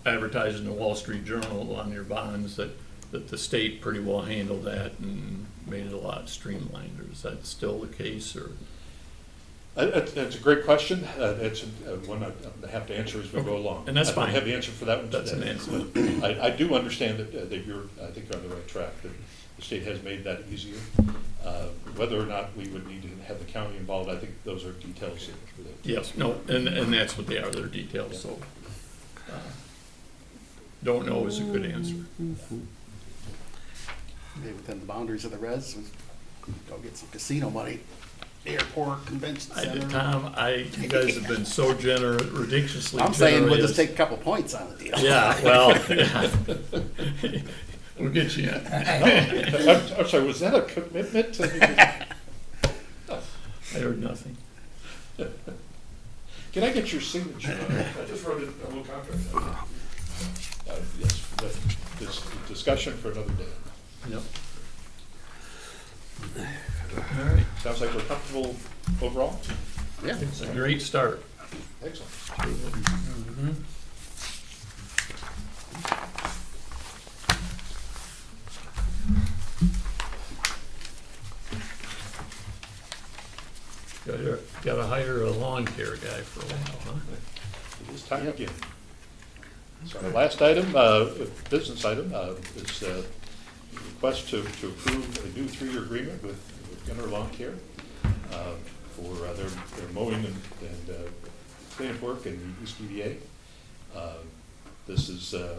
advertising the Wall Street Journal on your bonds, that the state pretty well handled that and made it a lot streamlined, or is that still the case, or? That's a great question. It's one I'm going to have to answer as we go along. And that's I don't fine. have the answer for that one That's an today. answer. I do understand that I think you're on the right track, that the state has made that easier. Whether or not we would need to have the county involved, I think those are details that. Yes, no, and that's what they are, they're details, so. Don't know is a good answer. Maybe within the boundaries of the res, we go get some casino money, airport, convention center. Tom, you guys have been so generous, ridiculously I'm generous. saying we'll just take a couple points on the deal. Yeah, well, we'll get you in. I'm sorry, was that a commitment to? I heard nothing. Can I get your signature on it? I just wrote a little contract. Yes, this discussion for another day. Yep. All right, Sounds like we're comfortable overall? Yeah. it's a great start. Excellent. Mhm. Gotta hire a lawn care guy for a while, huh? It is time again. So our last item, business item, is request to approve a new 3-year agreement with Gunner Lawn Care for their mowing and cleanup work in the East DDA. This is a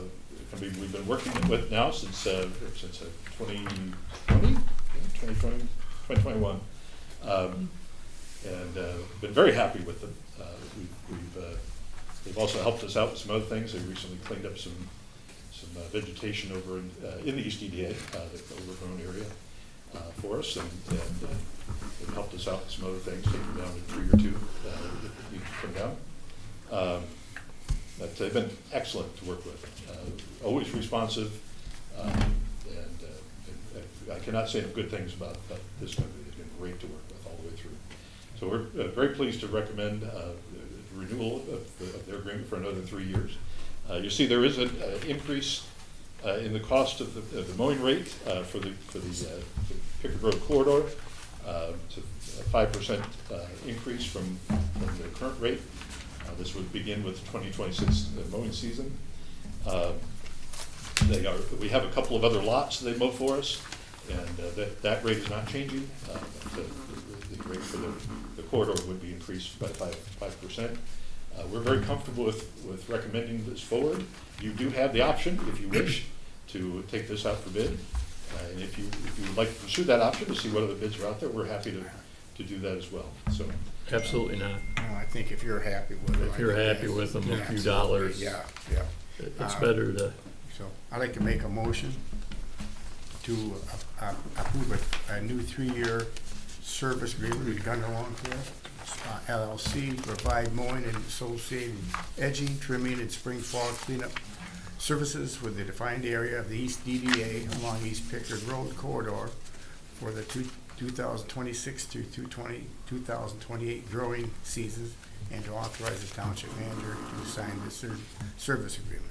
company we've been working with now since 2021. And been very happy with them. They've also helped us out with some other things. They recently cleaned up some vegetation over in the East EDA, the overgrown area, for us, and they've helped us out with some other things, taking down a tree or two that need to come down. But they've been excellent to work with, always responsive, and I cannot say enough good things about this company. They've been great to work with all the way through. So we're very pleased to recommend renewal of their agreement for another 3 years. You see there is an increase in the cost of the mowing rate for the Pickard Road corridor. It's a 5% increase from the current rate. This would begin with the 2026 mowing season. We have a couple of other lots they mow for us, and that rate is not changing. The rate for the corridor would be increased by 5%. We're very comfortable with recommending this forward. You do have the option, if you wish, to take this out for bid. And if you would like to pursue that option to see what other bids are out there, we're happy to do that as well. So Absolutely not. No, I think if you're happy with it. If you're happy with them, a Yeah, few absolutely. dollars. Yeah. It's better to, So I'd like to make a motion to approve a new 3-year service agreement with Gunner Lawn Care LLC to provide mowing and associated edging, trimming, and spring fall cleanup services with the defined area of the East DDA along East Pickard Road corridor for the 2026 through 2028 growing seasons, and to authorize the township manager to sign the service agreement.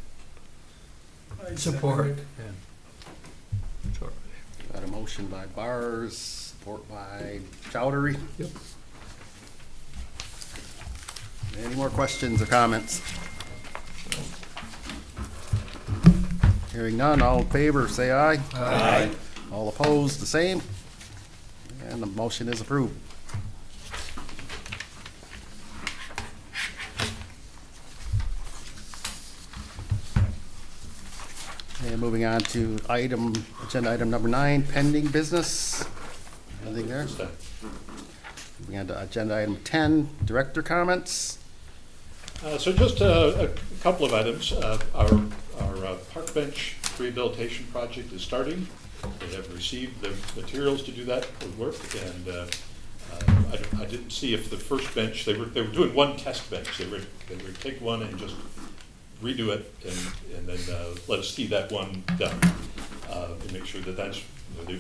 Support. sure. Got a motion by Bars, support by Chowdhury. Yep. Any more questions or comments? Hearing none, all in favor, say aye. Aye. All opposed, the same. And the motion is approved. And moving on to agenda item number 9, pending business. Anything there? Moving on to agenda item 10, director comments. So just a couple of items. Our park bench rehabilitation project is starting. They have received the materials to do that work, and I didn't see if the first bench, they were doing one test bench. They would take one and just redo it, and then let us see that one done, to make sure that they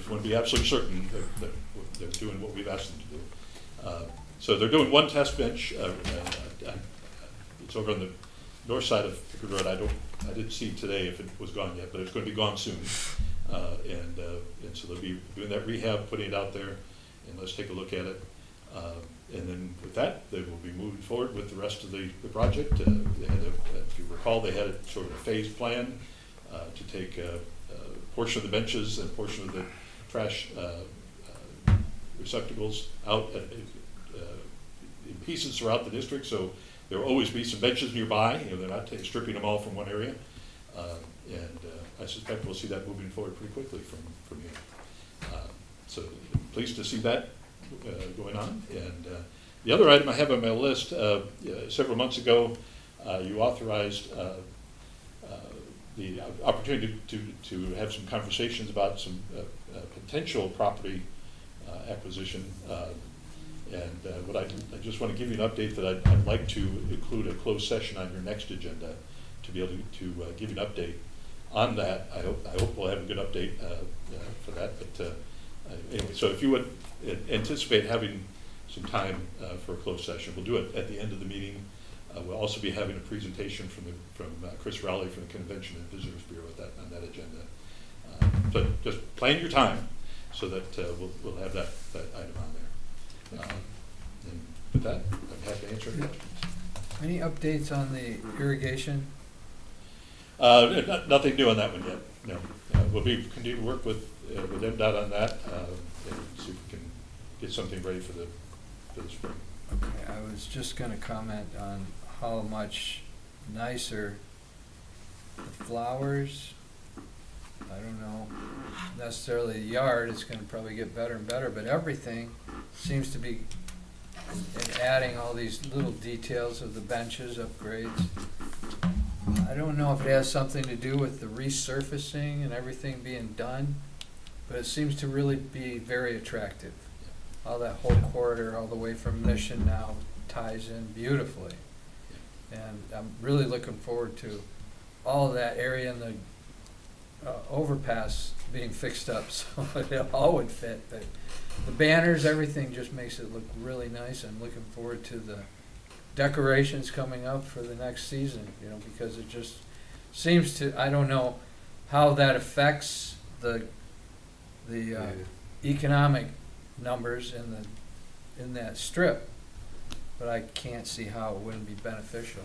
want to be absolutely certain that they're doing what we've asked them to do. So they're doing one test bench. It's over on the north side of Pickard Road. I didn't see today if it was gone yet, but it's going to be gone soon. And so they'll be doing that rehab, putting it out there, and let's take a look at it. And then with that, they will be moving forward with the rest of the project. They had if you recall, they had a sort of a phased plan to take a portion of the benches and a portion of the trash receptacles out in pieces throughout the district. So there will always be some benches nearby. You know, they're not stripping them all from one area. I suspect we'll see that moving forward pretty quickly from here. So pleased to see that going on. And the other item I have on my list, several months ago, you authorized the opportunity to have some conversations about some potential property acquisition. What I just want to give you an update that I'd like to include a closed session on your next agenda to be able to give you an update on that. I hope we'll have a good update for that. But anyway, so if you would anticipate having some time for a closed session, we'll do it at the end of the meeting. We'll also be having a presentation from Chris Rowley from the Convention and Visitors Bureau on that agenda. But just plan your time so that we'll have that item on there. And with that, I'm happy to answer any questions. Any updates on the irrigation? Nothing new on that one yet. No. We'll be continue to work with MDOT on that and see if we can get something ready for the spring. Okay, I was just gonna comment on how much nicer the flowers, I don't know necessarily the yard, it's gonna probably get better and better, but everything seems to be adding all these little details of the benches, upgrades. I don't know if it has something to do with the resurfacing and everything being done, but it seems to really be very attractive. All that whole corridor, all the way from Mission now ties in beautifully. And I'm really looking forward to all of that area in the overpass being fixed up, so it all would fit. But the banners, everything just makes it look really nice. I'm looking forward to the decorations coming up for the next season, you know, because it just seems to, I don't know how that affects the economic numbers in that strip, but I can't see how it wouldn't be beneficial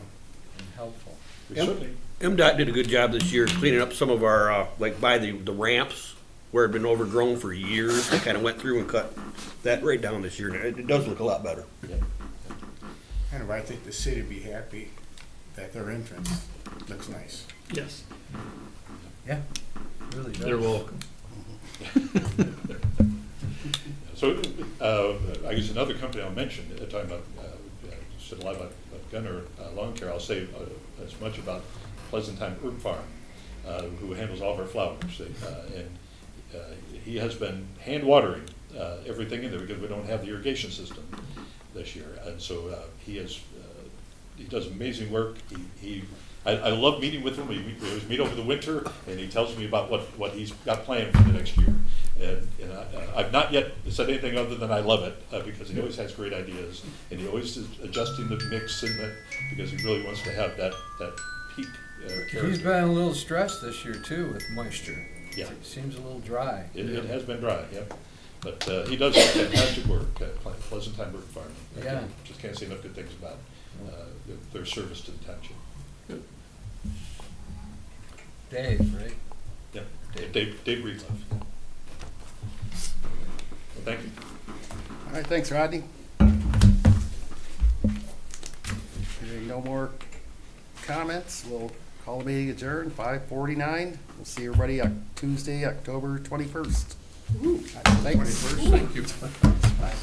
and helpful. We certainly, MDOT did a good job this year cleaning up some of our, like by the ramps where it had been overgrown for years. They kind of went through and cut that right down this year. And it does look a lot better. yeah. And I think the city would be happy that their entrance looks nice. Yes, Yeah, really does. they're welcome. So I guess another company I'll mention, talking about, you said a lot about Gunner Lawn Care, I'll say as much about Pleasant Time Herb Farm, who handles all of our flowers. And he has been hand watering everything in there because we don't have the irrigation system this year. And so he does amazing work. I love meeting with him. We always meet over the winter, and he tells me about what he's got planned for the next year. And I've not yet said anything other than I love it because he always has great ideas, and he always is adjusting the mix in that because he really wants to have that peak character. He's been a little stressed this year too with moisture. Yeah. It seems a little dry. It has been dry, yeah. But he does fantastic work at Pleasant Time Bird Farm. Yeah. Just can't say enough good things about their service to the township. Good. Dave, right? Yeah, Dave Breedlove. Well, thank you. All right, thanks, Rodney. Hearing no more comments, we'll call the meeting adjourned, 5:49. We'll see everybody Tuesday, October 21st. Thanks. Thank you. Bye.